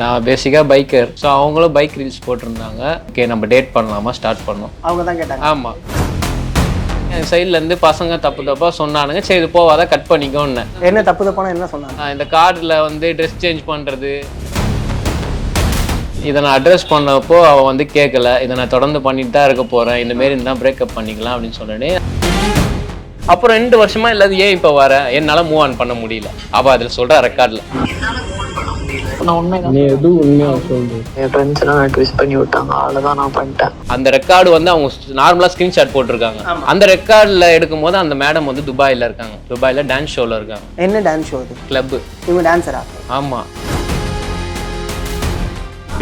நான் பேசிக்காக biker. So அவங்களும் பைக் ரீல்ஸ் போட்டிருந்தாங்க. ஓகே நம்ம டேட் பண்ணலாமா ஸ்டார்ட் பண்ணோம். அவங்க தான் கேட்டாங்க. ஆமாம், என் சைட்லேருந்து பசங்க தப்பாக சொன்னானுங்க. சரி இது போவாத கட் பண்ணிக்கோன்னு. என்ன தப்பான என்ன சொன்னாங்க? இந்த கார்டில் வந்து ட்ரெஸ் சேஞ்ச் பண்ணுறது இதை நான் அட்ரஸ் பண்ணப்போ அவள் வந்து கேட்கல. இதை நான் தொடர்ந்து பண்ணிட்டு தான் இருக்க போகிறேன், இந்தமாரி இருந்தால் பிரேக்கப் பண்ணிக்கலாம் அப்படின்னு சொன்னேன். அப்புறம் 2 வருஷமா இல்லாத ஏன் இப்போ வர என்னால் மூவ் ஆன் பண்ண முடியல. அவள் அதில் சொல்கிற ரெக்கார்டில் அந்த ரெக்கார்டு வந்து அவங்க நார்மலா ஸ்கிரீன்ஷாட் போட்டிருக்காங்க. அந்த ரெக்கார்ட்ல எடுக்கும் போது அந்த மேடம் வந்து துபாயில இருக்காங்க. துபாயில டான்ஸ் ஷோல இருக்காங்க. என்ன டான்ஸ் ஷோ? கிளப். இவங்க டான்ஸரா? ஆமா,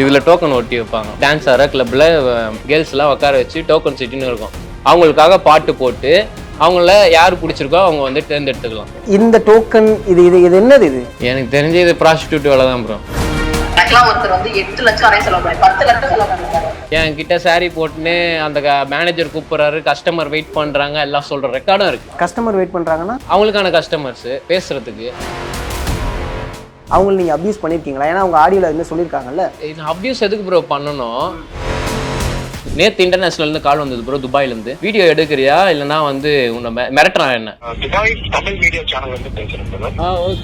இதுல டோக்கன் ஒட்டி வைப்பாங்க. டான்ஸ் ஆடுற கிளப்ல கேர்ள்ஸ் எல்லாம் உட்கார வச்சு டோக்கன் சிட்டின்னு இருக்கும். அவங்களுக்காக பாட்டு போட்டு அவங்கள யாரு பிடிச்சிருக்கோ அவங்க வந்து தேர்ந்தெடுத்துக்கலாம். இந்த டோக்கன் இது இது இது என்னது? இது எனக்கு தெரிஞ்சு இது ப்ராஸ்டிடியூட் வேலை தான் ப்ரோ. ஒருத்தர் வந்து 8 லட்சம் வரை செலவு பண்ணி 10 லட்சம் செலவு பண்ணிருக்காரு. என்கிட்ட சாரி போட்டுன்னு அந்த மேனேஜர் கூப்பிடுறாரு, கஸ்டமர் வெயிட் பண்றாங்க, எல்லாம் சொல்ற ரெக்கார்டும் இருக்கு. கஸ்டமர் வெயிட் பண்றாங்கன்னா அவங்களுக்கான கஸ்டமர்ஸ் பேசுறதுக்கு. அவங்களை நீங்க அபியூஸ் பண்ணிருக்கீங்களா? ஏன்னா அவங்க ஆடியோல என்ன சொல்லியிருக்காங்கல்ல. அபியூஸ் எதுக்கு ப்ரோ பண்ணணும்? நேத்து இன்டர்நேஷனல்ல கால் வந்தது ப்ரோ, துபாயில வீடியோ எடுக்கிறியா இல்லனா வந்து உன்னை மிரட்டுறான் என்ன? துபாய் தமிழ் மீடியா சேனல் வந்து பேசுறேன் ப்ரோ.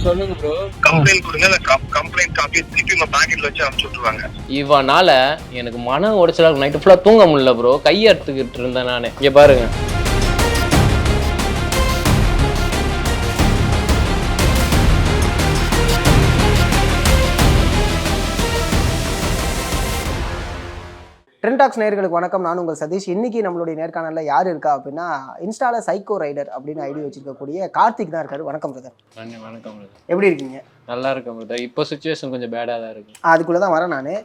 சொல்லுங்க ப்ரோ. கம்ப்ளைண்ட் கொடுங்க, கம்ப்ளைண்ட் காப்பி திருப்பி உங்க பாக்கெட்ல வச்சு அனுப்பிச்சு விட்டுருவாங்க. இவனால எனக்கு மன உடைச்சலா நைட்டு ஃபுல்லா தூங்க முடியல ப்ரோ. கையெடுத்துக்கிட்டு இருந்தேன் நானு. இங்க பாருங்க, ட்ரெண்ட் டாக்ஸ் நேயர்களுக்கு வணக்கம். நான் உங்கள் சதீஷ். இன்னைக்கு நம்மளுடைய நேர்காணல்ல யார் இருக்கா அப்படின்னா, இன்ஸ்டால சைக்கோ ரைடர் அப்படின்னு ஐடி வச்சிருக்கக்கூடிய கார்த்திக் தான் இருக்காரு. வணக்கம் பிரதர். வணக்கம் பிரதர். எப்படி இருக்கீங்க? நல்லா இருக்கேன் பிரதர். இப்போ சிச்சுவேஷன் கொஞ்சம் பேடாக தான் இருக்கு. அதுக்குள்ளே தான் வரேன் நான்.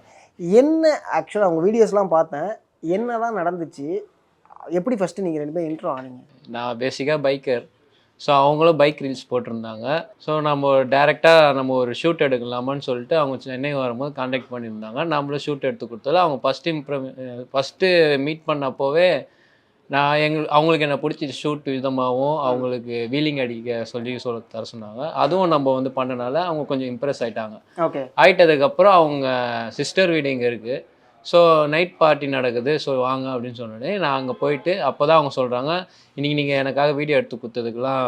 என்ன ஆக்சுவலாக அவங்க வீடியோஸ்லாம் பார்த்தேன், என்னதான் நடந்துச்சு, எப்படி ஃபர்ஸ்ட் நீங்கள் 2 பேரும் இன்ட்ரோ ஆனீங்க? நான் பேசிக்காக பைக்கர். ஸோ அவங்களும் பைக் ரீல்ஸ் போட்டிருந்தாங்க. ஸோ நம்ம டேரெக்டாக நம்ம ஒரு ஷூட் எடுக்கலாமான்னு சொல்லிட்டு அவங்க சென்னை வரும்போது கான்டாக்ட் பண்ணியிருந்தாங்க. நம்மளும் ஷூட் எடுத்து கொடுத்தாலும் அவங்க ஃபஸ்ட்டு மீட் பண்ணப்போவே அவங்களுக்கு என்ன பிடிச்சி ஷூட் விதமாகவும் அவங்களுக்கு வீலிங் அடிக்க சொல்ல தர சொன்னாங்க. அதுவும் நம்ம வந்து பண்ணனால அவங்க கொஞ்சம் இம்ப்ரெஸ் ஆகிட்டாங்க. ஓகே, ஆகிட்டதுக்கப்புறம் அவங்க சிஸ்டர் வீடு இங்கே இருக்குது. ஸோ நைட் பார்ட்டி நடக்குது, ஸோ வாங்க அப்படின்னு சொன்னோடனே நான் அங்கே போயிட்டு அப்போ தான் அவங்க சொல்கிறாங்க, இன்றைக்கி நீங்கள் எனக்காக வீடியோ எடுத்து கொடுத்ததுக்கெலாம்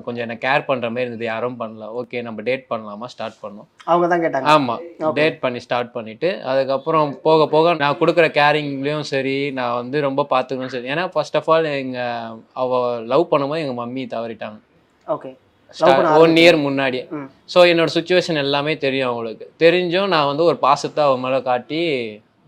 கொஞ்சம் என்னை கேர் பண்ணுற மாதிரி இருந்தது, யாரும் பண்ணல, ஓகே நம்ம டேட் பண்ணலாமா ஸ்டார்ட் பண்ணோம். அவங்க தான் கேட்டாங்க. ஆமாம், டேட் பண்ணி ஸ்டார்ட் பண்ணிவிட்டு அதுக்கப்புறம் போக போக நான் கொடுக்குற கேரிங்லேயும் சரி, நான் வந்து ரொம்ப பார்த்துக்கணும் சரி. ஏன்னா ஃபர்ஸ்ட் ஆஃப் ஆல் அவள் லவ் பண்ணும்போது எங்கள் மம்மி தவறிட்டாங்க. ஓகே, 1 இயர் முன்னாடியே. ஸோ என்னோட சுச்சுவேஷன் எல்லாமே தெரியும் அவங்களுக்கு. தெரிஞ்சும் நான் வந்து ஒரு பாசத்தை அவன் மேலே காட்டி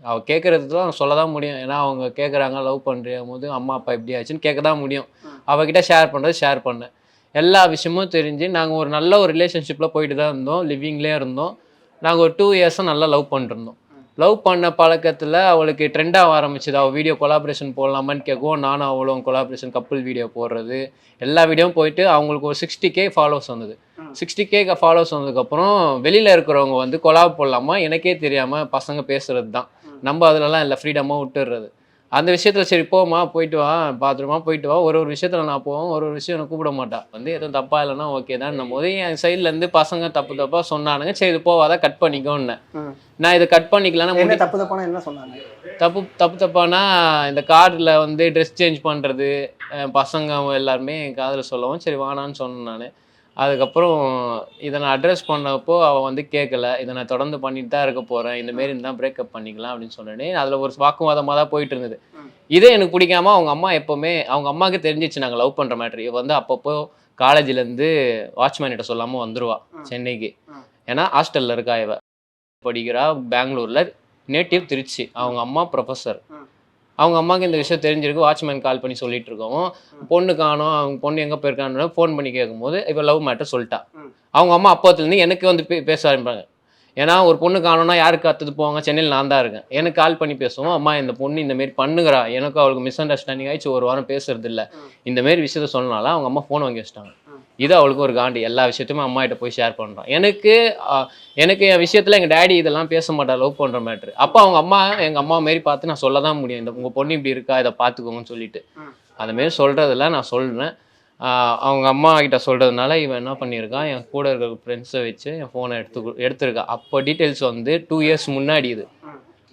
அவள் கேட்குறது தான் சொல்ல தான் முடியும். ஏன்னா அவங்க கேட்குறாங்க லவ் பண்ணுறிய போது அம்மா அப்பா எப்படி ஆச்சுன்னு கேட்க தான் முடியும். அவகிட்ட ஷேர் பண்ணேன். எல்லா விஷயமும் தெரிஞ்சு நாங்கள் ஒரு நல்ல ஒரு ரிலேஷன்ஷிப்பில் போயிட்டு தான் இருந்தோம், லிவிங்லேயே இருந்தோம். நாங்கள் ஒரு 2 இயர்ஸாக நல்லா லவ் பண்ணிருந்தோம். லவ் பண்ண பழக்கத்தில் அவளுக்கு ட்ரெண்டாக ஆரம்பிச்சுது. அவள் வீடியோ கொலாபரேஷன் போடலாமான்னு கேட்கும். நானும் அவளும் கொலாபரேஷன் கப்புள் வீடியோ போடுறது எல்லா வீடியோவும் போயிட்டு அவங்களுக்கு ஒரு 60K ஃபாலோவர்ஸ் வந்தது. 60K ஃபாலோவர்ஸ் வந்ததுக்கப்புறம் வெளியில் இருக்கிறவங்க வந்து கொலாப் போடலாமா எனக்கே தெரியாமல் பசங்க பேசுகிறது தான். நம்ம அதிலலாம் இல்லை, ஃப்ரீடமாக விட்டுடுறது. அந்த விஷயத்தில் சரி போமா போயிட்டு வா, பாத்ரூமா போயிட்டு வா, ஒரு விஷயத்தில் நான் போவோம், ஒரு விஷயம் எனக்கு கூப்பிட மாட்டா. வந்து எதுவும் தப்பாக இல்லைன்னா ஓகே தான் போது என் சைட்லேருந்து பசங்க தப்பாக சொன்னானுங்க. சரி இது போவாத கட் பண்ணிக்கோன்னு. நான் இதை கட் பண்ணிக்கலாம்னா தப்பான என்ன சொன்னாங்க? தப்பானா இந்த கார்டில் வந்து ட்ரெஸ் சேஞ்ச் பண்ணுறது பசங்க எல்லாருமே என் காதில் சொல்லவும் சரி வானான்னு சொன்னேன் நான். அதுக்கப்புறம் இதை நான் அட்ரஸ் பண்ணப்போ அவள் வந்து கேட்கல. இதை நான் தொடர்ந்து பண்ணிட்டு தான் இருக்க போகிறேன், இந்தமாரி இருந்தால் பிரேக்கப் பண்ணிக்கலாம் அப்படின்னு சொன்னேனே. அதில் ஒரு வாக்குவாதமாக தான் போயிட்டு இருந்தது. இதே எனக்கு பிடிக்காம அவங்க அம்மா எப்போவுமே அவங்க அம்மாவுக்கு தெரிஞ்சிச்சு நாங்கள் லவ் பண்ணுற மேட்ரு. இவ வந்து அப்பப்போ காலேஜ்லேருந்து வாட்ச்மேன்கிட்ட சொல்லாமல் வந்துடுவா சென்னைக்கு. ஏன்னா ஹாஸ்டலில் இருக்கா, இவ படிக்கிறா பெங்களூரில், நேட்டிவ் திருச்சி. அவங்க அம்மா ப்ரொஃபஸர். அவங்க அம்மாவுக்கு இந்த விஷயம் தெரிஞ்சிருக்கு. வாட்ச்மேன் கால் பண்ணி சொல்லிட்டு இருக்கோம், பொண்ணு காணோம், அவங்க பொண்ணு எங்கே போயிருக்கான்னு ஃபோன் பண்ணி கேட்கும்போது இப்போ லவ் மேட்டர் சொல்லிட்டா. அவங்க அம்மா அப்போத்துலேருந்து எனக்கு வந்து பேச ஆரம்பிப்பாங்க. ஏன்னா ஒரு பொண்ணு காணோன்னா யாருக்கு அத்துது போவாங்க, சென்னையில் நான் தான் இருக்கேன். எனக்கு கால் பண்ணி பேசுவோம், அம்மா இந்த பொண்ணு இந்தமாரி பண்ணுகிறா, எனக்கு அவளுக்கு மிஸ் அண்டர்ஸ்டாண்டிங் ஆகிடுச்சு, ஒரு வாரம் பேசுறது இல்லை, இந்தமாரி விஷயத்த சொன்னால அவங்க அம்மா ஃபோன் வாங்கி வச்சிட்டாங்க. இது அவளுக்கு ஒரு காண்டி. எல்லா விஷயத்தையுமே அம்மா கிட்ட போய் ஷேர் பண்ணுறான். எனக்கு என் விஷயத்தில் எங்கள் டேடி இதெல்லாம் பேச மாட்டா, லவ் பண்ணுற மேட்ரு. அப்போ அவங்க அம்மா எங்கள் அம்மா மாரி பார்த்து நான் சொல்ல தான் முடியும், இந்த உங்கள் பொண்ணு இப்படி இருக்கா, இதை பார்த்துக்கோங்கன்னு சொல்லிட்டு. அதுமாரி சொல்கிறதில்ல நான் சொல்கிறேன். அவங்க அம்மா கிட்ட சொல்கிறதுனால இவன் என்ன பண்ணியிருக்கான், என் கூட இருக்கிற ஃப்ரெண்ட்ஸை வச்சு என் ஃபோனை எடுத்திருக்கான். அப்போ டீட்டெயில்ஸ் வந்து 2 இயர்ஸ் முன்னாடி இது.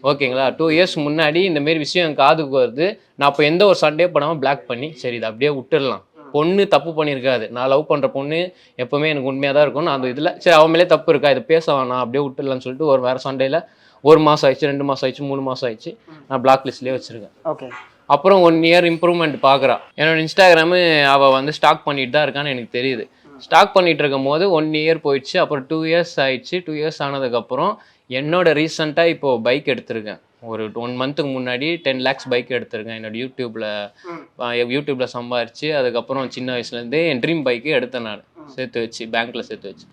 ஓகேங்களா, 2 இயர்ஸ் முன்னாடி இந்தமாரி விஷயம் என் காதுக்கு வருது. நான் அப்போ எந்த ஒரு சண்டே போடாமல் பிளாக் பண்ணி சரி இதை அப்படியே விட்டுடலாம். பொண்ணு தப்பு பண்ணியிருக்காது. நான் லவ் பண்ணுற பொண்ணு எப்போவுமே எனக்கு உண்மையாக தான் இருக்கும். நான் அந்த இதில் சரி அவன் மேலே தப்பு இருக்கா, இதை பேச வேணாம் அப்படியே விட்டுடலான்னு சொல்லிட்டு ஒரு வேறு சண்டையில் 1 மாதம் ஆயிடுச்சு, 2 மாதம் ஆயிடுச்சு, 3 மாதம் ஆயிடுச்சு. நான் பிளாக் லிஸ்ட்லேயே வச்சுருக்கேன். ஓகே. அப்புறம் 1 இயர் இம்ப்ரூவ்மெண்ட் பார்க்குறான். என்னோட இன்ஸ்டாகிராமு அவள் வந்து ஸ்டாக் பண்ணிட்டு தான் இருக்கான்னு எனக்கு தெரியுது. ஸ்டாக் பண்ணிட்டு இருக்கும் போது 1 இயர் போயிடுச்சு. அப்புறம் 2 இயர்ஸ் ஆயிடுச்சு. 2 இயர்ஸ் ஆனதுக்கப்புறம் என்னோட ரீசெண்டாக இப்போது பைக் எடுத்திருக்கேன். ஒரு 1 மந்த்துக்கு முன்னாடி 10 lakhs பைக் எடுத்திருக்கேன். என்னோட யூடியூப்பில் சம்பாரிச்சு அதுக்கப்புறம் சின்ன வயசுலேருந்தே என் ட்ரீம் பைக்கு எடுத்தேன் நான், சேர்த்து வச்சு பேங்க்கில் சேர்த்து வச்சு.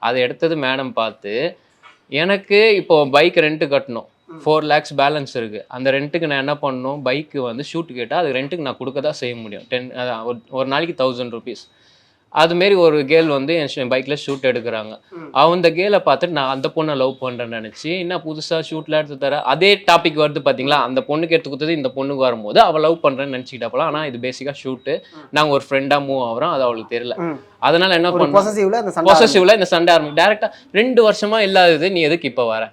அதை எடுத்தது மேடம் பார்த்து எனக்கு இப்போது பைக் ரெண்ட்டு கட்டணும். 4 lakhs பேலன்ஸ் இருக்குது. அந்த ரெண்ட்டுக்கு நான் என்ன பண்ணணும், பைக்கு வந்து ஷூட்டு கேட்டால் அது ரெண்ட்டுக்கு நான் கொடுக்க தான் செய்ய முடியும். ஒரு நாளைக்கு 1000 rupees. அதுமாரி ஒரு கேர்ள் வந்து என் பைக்கில் ஷூட் எடுக்கிறாங்க. அந்த கேர்ளை பார்த்துட்டு நான் அந்த பொண்ணை லவ் பண்ணுறேன்னு நினச்சி என்ன புதுசாக ஷூட்டில் எடுத்து தர அதே டாபிக் வருது பார்த்தீங்களா, அந்த பொண்ணுக்கு எடுத்து கொடுத்தது இந்த பொண்ணுக்கு வரும்போது அவள் லவ் பண்ணுறேன்னு நினச்சிக்கிட்டா போல. ஆனால் இது பேசிக்காக ஷூட்டு, நாங்கள் ஒரு ஃப்ரெண்டாக மூவ் ஆகிறோம், அது அவளுக்கு தெரியல. அதனால என்ன பண்ண பொசசிவ்ல இந்த சண்டை ஆரம்பிக்கும். டேரக்டா 2 வருஷமா இல்லாதது நீ எதுக்கு இப்போ வர,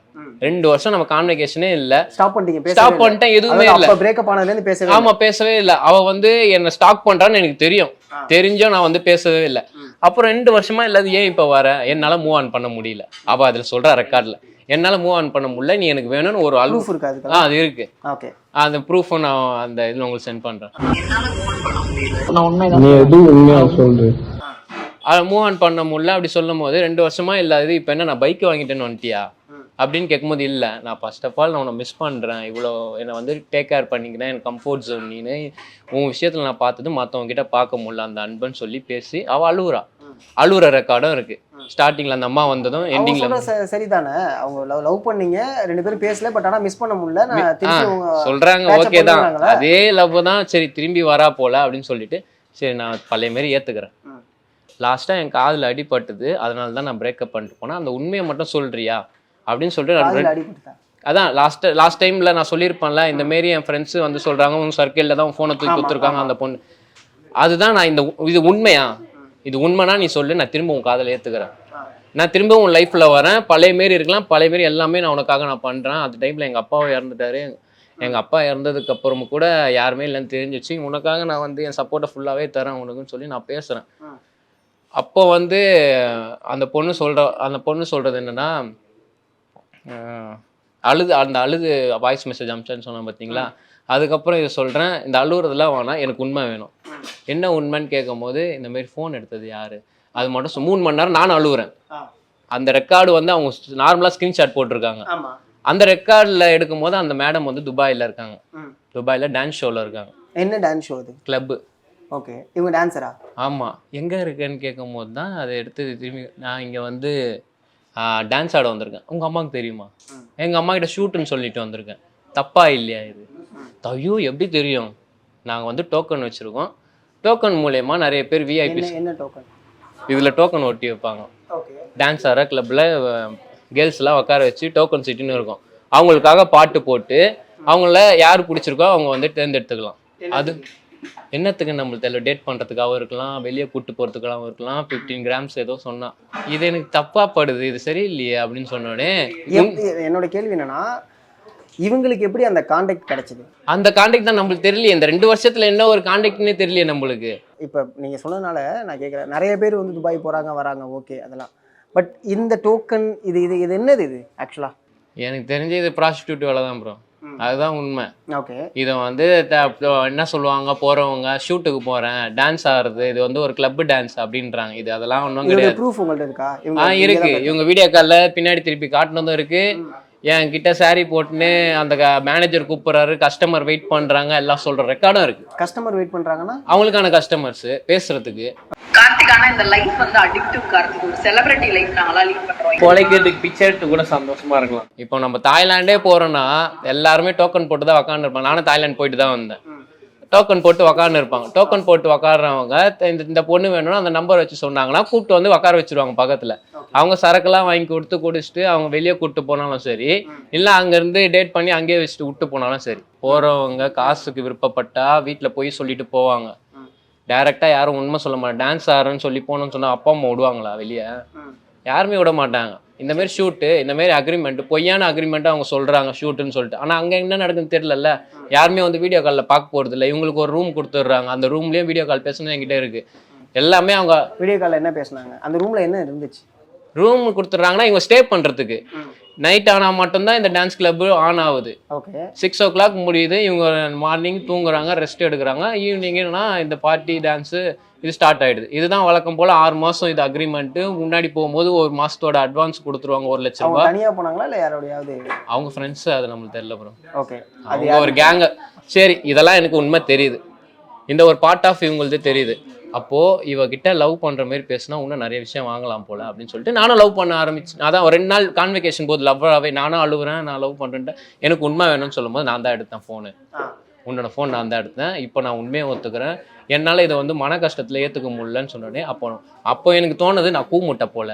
2 வருஷம் நம்ம கான்வெகேஷனே இல்ல, ஸ்டாப் பண்ணிட்டேன், எதுவுமே இல்ல, பிரேக்கப் ஆனதுல பேசவே. ஆமா பேசவே இல்ல. அவ வந்து என்ன ஸ்டாக் பண்றான்னு எனக்கு தெரியும், தெரிஞ்சும் நான் வந்து பேசவே இல்லை. அப்புறம் 2 வருஷமா இல்லாத ஏன் இப்போ வர, என்னால மூவ் ஆன் பண்ண முடியல. அவ அதுல சொல்ற ரெக்கார்ட்ல என்னால மூவ் ஆன் பண்ண முடியல, நீ எனக்கு வேணும்னு ஒரு ப்ரூஃப் இருக்கு. அது இருக்கு. ஓகே, அந்த ப்ரூஃப் நான் அந்த இதுல உங்களுக்கு சென்ட் பண்றேன். நான் உண்மையா சொல்றேன். அதை மூவ் ஆன் பண்ண முடியல அப்படி சொல்லும் போது 2 வருஷமா இல்லாது இப்போ என்ன நான் பைக் வாங்கிட்டேன்னு வந்துட்டியா அப்படின்னு கேட்கும்போது இல்லை, நான் ஃபர்ஸ்ட் ஆஃப் ஆல் நான் உன்னை மிஸ் பண்ணுறேன், இவ்வளோ என்னை வந்து டேக் கேர் பண்ணிக்கிறேன், எனக்கு கம்ஃபர்ட் ஜோன் நீனு, உன் விஷயத்தில் நான் பார்த்தது மற்றவங்க கிட்ட பார்க்க முடியல அந்த அன்புன்னு சொல்லி பேசி அவள் அழுகுற ரெக்கார்டும் இருக்கு. ஸ்டார்டிங்ல அந்த அம்மா வந்ததும் எண்டிங்ல சரிதானே, அவங்க லவ் பண்ணீங்க 2 பேரும் பேசல, பட் ஆனால் மிஸ் பண்ண முடியல சொல்றாங்க. ஓகே தான், அதே லவ் தான், சரி திரும்பி வரா போல அப்படின்னு சொல்லிட்டு சரி நான் பழைய மாரி ஏற்றுக்கிறேன். லாஸ்ட்டாக என் காதில் அடிபட்டுது, அதனால தான் நான் பிரேக்கப் பண்ணிட்டு போனேன், அந்த உண்மையை மட்டும் சொல்றியா அப்படின்னு சொல்லிட்டு. அதான் லாஸ்ட் டைம்ல நான் சொல்லியிருப்பேன்ல, இந்த மாரி என் ஃப்ரெண்ட்ஸ் வந்து சொல்றாங்க உங்க சர்க்கிளில் தான் ஃபோனை தூக்கி கொடுத்துருக்காங்க அந்த பொண்ணு. அதுதான் நான் இது உண்மையா, இது உண்மைனா நீ சொல்லு, நான் திரும்ப உன் காதில் ஏற்றுக்கிறேன், நான் திரும்ப உன் லைஃப்ல வரேன், பழைய மாரி இருக்கலாம், பழைய மாரி எல்லாமே நான் உனக்காக நான் பண்றேன். அந்த டைம்ல எங்க அப்பாவும் இறந்துட்டாரு, எங்க அப்பா இறந்ததுக்கு அப்புறமும் கூட யாருமே இல்லைன்னு தெரிஞ்சிச்சு, உனக்காக நான் வந்து என் சப்போர்ட்டை ஃபுல்லாவே தரேன் உனக்குன்னு சொல்லி நான் பேசுறேன். அப்போ வந்து அந்த பொண்ணு சொல்றது என்னன்னா, அழுது வாய்ஸ் மெசேஜ் அனுப்பிச்சான்னு சொன்னேன் பார்த்தீங்களா, அதுக்கப்புறம் இதை சொல்கிறேன், இந்த அழுகுறதுலாம் வேணாம், எனக்கு உண்மை வேணும். என்ன உண்மைன்னு கேட்கும் போது இந்த மாதிரி ஃபோன் எடுத்தது யாரு, அது மட்டும் 3 மணி நேரம் நான் அழுகுறேன். அந்த ரெக்கார்டு வந்து அவங்க நார்மலாக ஸ்க்ரீன்ஷாட் போட்டிருக்காங்க. அந்த ரெக்கார்டில் எடுக்கும் போது அந்த மேடம் வந்து துபாயில் இருக்காங்க, துபாயில் டான்ஸ் ஷோவில் இருக்காங்க. என்ன டான்ஸ் ஷோ அது? கிளப்பு. ஓகே, இவங்க டான்ஸரா? ஆமாம். எங்கே இருக்கேன்னு கேட்கும் போது தான் அதை எடுத்து திரும்பி நான் இங்கே வந்து டான்ஸ் ஆட வந்திருக்கேன். உங்கள் அம்மாவுக்கு தெரியுமா, எங்கள் அம்மா கிட்ட ஷூட்டுன்னு சொல்லிட்டு வந்திருக்கேன், தப்பா இல்லையா இது? ஐயோ எப்படி தெரியும், நாங்கள் வந்து டோக்கன் வச்சுருக்கோம், டோக்கன் மூலயமா நிறைய பேர் விஐபி. என்ன டோக்கன்? இதில் டோக்கன் ஒட்டி வைப்பாங்க. டான்ஸ் ஆடுற கிளப்பில் கேர்ள்ஸ்லாம் உட்கார வச்சு டோக்கன் சீட்டுன்னு இருக்கும், அவங்களுக்காக பாட்டு போட்டு அவங்கள யார் பிடிச்சிருக்கோ அவங்க வந்து தேர்ந்தெடுத்துக்கலாம். அது என்னத்துக்கு நம்மளுக்கு தெரியல, டேட் பண்ணுறதுக்காகவும் இருக்கலாம், வெளியே கூப்பிட்டு போகிறதுக்காகவும் இருக்கலாம். 15 grams ஏதோ சொன்னான், இது எனக்கு தப்பா படுது, இது சரியில்லையே அப்படின்னு சொன்னோடனே என்னோட கேள்வி என்னன்னா, இவங்களுக்கு எப்படி அந்த கான்டாக்ட் கிடைச்சது? அந்த கான்டாக்ட் தான் நம்மளுக்கு தெரியலையே, இந்த 2 வருஷத்துல என்ன ஒரு கான்டாக்ட்னே தெரியலையே நம்மளுக்கு. இப்போ நீங்க சொன்னதுனால நான் கேட்குறேன், நிறைய பேர் வந்து துபாய் போறாங்க வராங்க, ஓகே அதெல்லாம், பட் இந்த டோக்கன் இது என்னது இது ஆக்சுவலா? எனக்கு தெரிஞ்ச இது ப்ராஸ்டியூட் வேலை தான் ப்ரோ, அதுதான் உண்மை. ஓகே, இதை வந்து என்ன சொல்லுவாங்க, போறவங்க ஷூட்டுக்கு போறேன் டான்ஸ் ஆடுறது, இது வந்து ஒரு கிளப் டான்ஸ் அப்படின்றாங்க. இது அதெல்லாம் ஒன்றும் கிடையாது. ப்ரூஃப் உங்கள்ட்ட இருக்கா? இருக்கு, இவங்க வீடியோ காலில் பின்னாடி திருப்பி காட்டினதும் இருக்கு. என் கிட்ட சாரி போட்டுன்னு அந்த மேனேஜர் கூப்பிடுறாரு, கஸ்டமர் வெயிட் பண்றாங்க, எல்லாம் சொல்ற ரெக்கார்டும் இருக்கு. கஸ்டமர் வெயிட் பண்றாங்கன்னா அவங்களுக்கான கஸ்டமர்ஸ் பேசுறதுக்கு. கார்த்திகானா இந்த லைஃப் வந்து அடிக்டிவ். கார்த்திக் ஒரு செலிபிரிட்டி லைஃப் நாங்களா லீட் பண்றோம், கொலைக்கிறதுக்கு பிச்சை எடுத்து கூட சந்தோஷமா இருக்கலாம். இப்போ நம்ம தாய்லாண்டே போறோம்னா எல்லாருமே டோக்கன் போட்டு தான் உக்காந்து இருப்பாங்க. நானும் தாய்லாந்து போயிட்டு தான் வந்தேன். டோக்கன் போட்டு உக்காந்து இருப்பாங்க. டோக்கன் போட்டு உக்காடுறவங்க இந்த பொண்ணு வேணும்னா அந்த நம்பர் வச்சு சொன்னாங்கன்னா கூப்பிட்டு வந்து உக்கார வச்சிருவாங்க பக்கத்துல. அவங்க சரக்குலாம் வாங்கி கொடுத்து குடிச்சிட்டு அவங்க வெளியே கூப்பிட்டு போனாலும் சரி, இல்ல அங்க இருந்து டேட் பண்ணி அங்கேயே வச்சுட்டு விட்டு போனாலும் சரி, போறவங்க காசுக்கு விருப்பப்பட்டா வீட்டுல போய் சொல்லிட்டு போவாங்க. டேரெக்டாக யாரும் உண்மை சொல்ல மாட்டாங்க. டான்ஸ் ஆடுறேன்னு சொல்லி போகணும்னு சொன்னால் அப்பா அம்மா விடுவாங்களா வெளியே? யாருமே விட மாட்டாங்க. இந்தமாரி ஷூட்டு, இந்தமாரி அக்ரிமெண்ட், பொய்யான அக்ரிமெண்ட்டு அவங்க சொல்கிறாங்க ஷூட்டுன்னு சொல்லிட்டு. ஆனால் அங்கே என்ன நடக்குதுன்னு தெரியல. யாருமே வந்து வீடியோ காலில் பார்க்க போகிறது இல்லை. இவங்களுக்கு ஒரு ரூம் கொடுத்துட்றாங்க. அந்த ரூம்லேயும் வீடியோ கால் பேசணும் என்கிட்ட இருக்குது. எல்லாமே அவங்க வீடியோ காலில் என்ன பேசுனாங்க? அந்த ரூமில் என்ன இருந்துச்சு? ரூம் கொடுத்துட்றாங்கன்னா இவங்க ஸ்டே பண்ணுறதுக்கு. நைட் ஆனால் மட்டும்தான் இந்த டான்ஸ் கிளப்பு ஆன் ஆகுது. ஓகே. 6 o'clock முடியுது. இவங்க மார்னிங் தூங்குறாங்க, ரெஸ்ட் எடுக்கிறாங்க. ஈவினிங்னா இந்த பார்ட்டி டான்ஸு இது ஸ்டார்ட் ஆகிடுது. இதுதான் வழக்கம் போல் 6 மாதம் இது அக்ரிமெண்ட்டு. முன்னாடி போகும்போது 1 மாதத்தோட அட்வான்ஸ் கொடுத்துருவாங்க, 1 லட்ச ரூபா. தனியாக போனாங்களா இல்லை யாரோடையாவது? அவங்க ஃப்ரெண்ட்ஸு, அது நம்மளுக்கு தெரியல ப்ரோ. ஓகே. அவங்க ஒரு கேங்கு. சரி, இதெல்லாம் எனக்கு உண்மை தெரியுது. இந்த ஒரு பார்ட் ஆஃப் இவங்களுது தெரியுது. அப்போது இவகிட்ட லவ் பண்ணுற மாதிரி பேசினா இன்னும் நிறைய விஷயம் வாங்கலாம் போல் அப்படின்னு சொல்லிட்டு நானும் லவ் பண்ண ஆரம்பிச்சேன். அதான் ஒரு 2 நாள் கான்வெகேஷன் போது லவ்வாகவே நானும் அழுகுறேன், நான் லவ் பண்ணுறேன்ட்டு. எனக்கு உண்மை வேணும்னு சொல்லும்போது நான் தான் எடுத்தேன் ஃபோனு. உன்னோட ஃபோன் நான் தான் எடுத்தேன். இப்போ நான் உண்மையை ஒத்துக்கிறேன். என்னால் இதை வந்து மன கஷ்டத்தில் ஏற்றுக்க முடியலன்னு சொன்னோடனே அப்போ எனக்கு தோணுது நான் கூமுட்டை போல.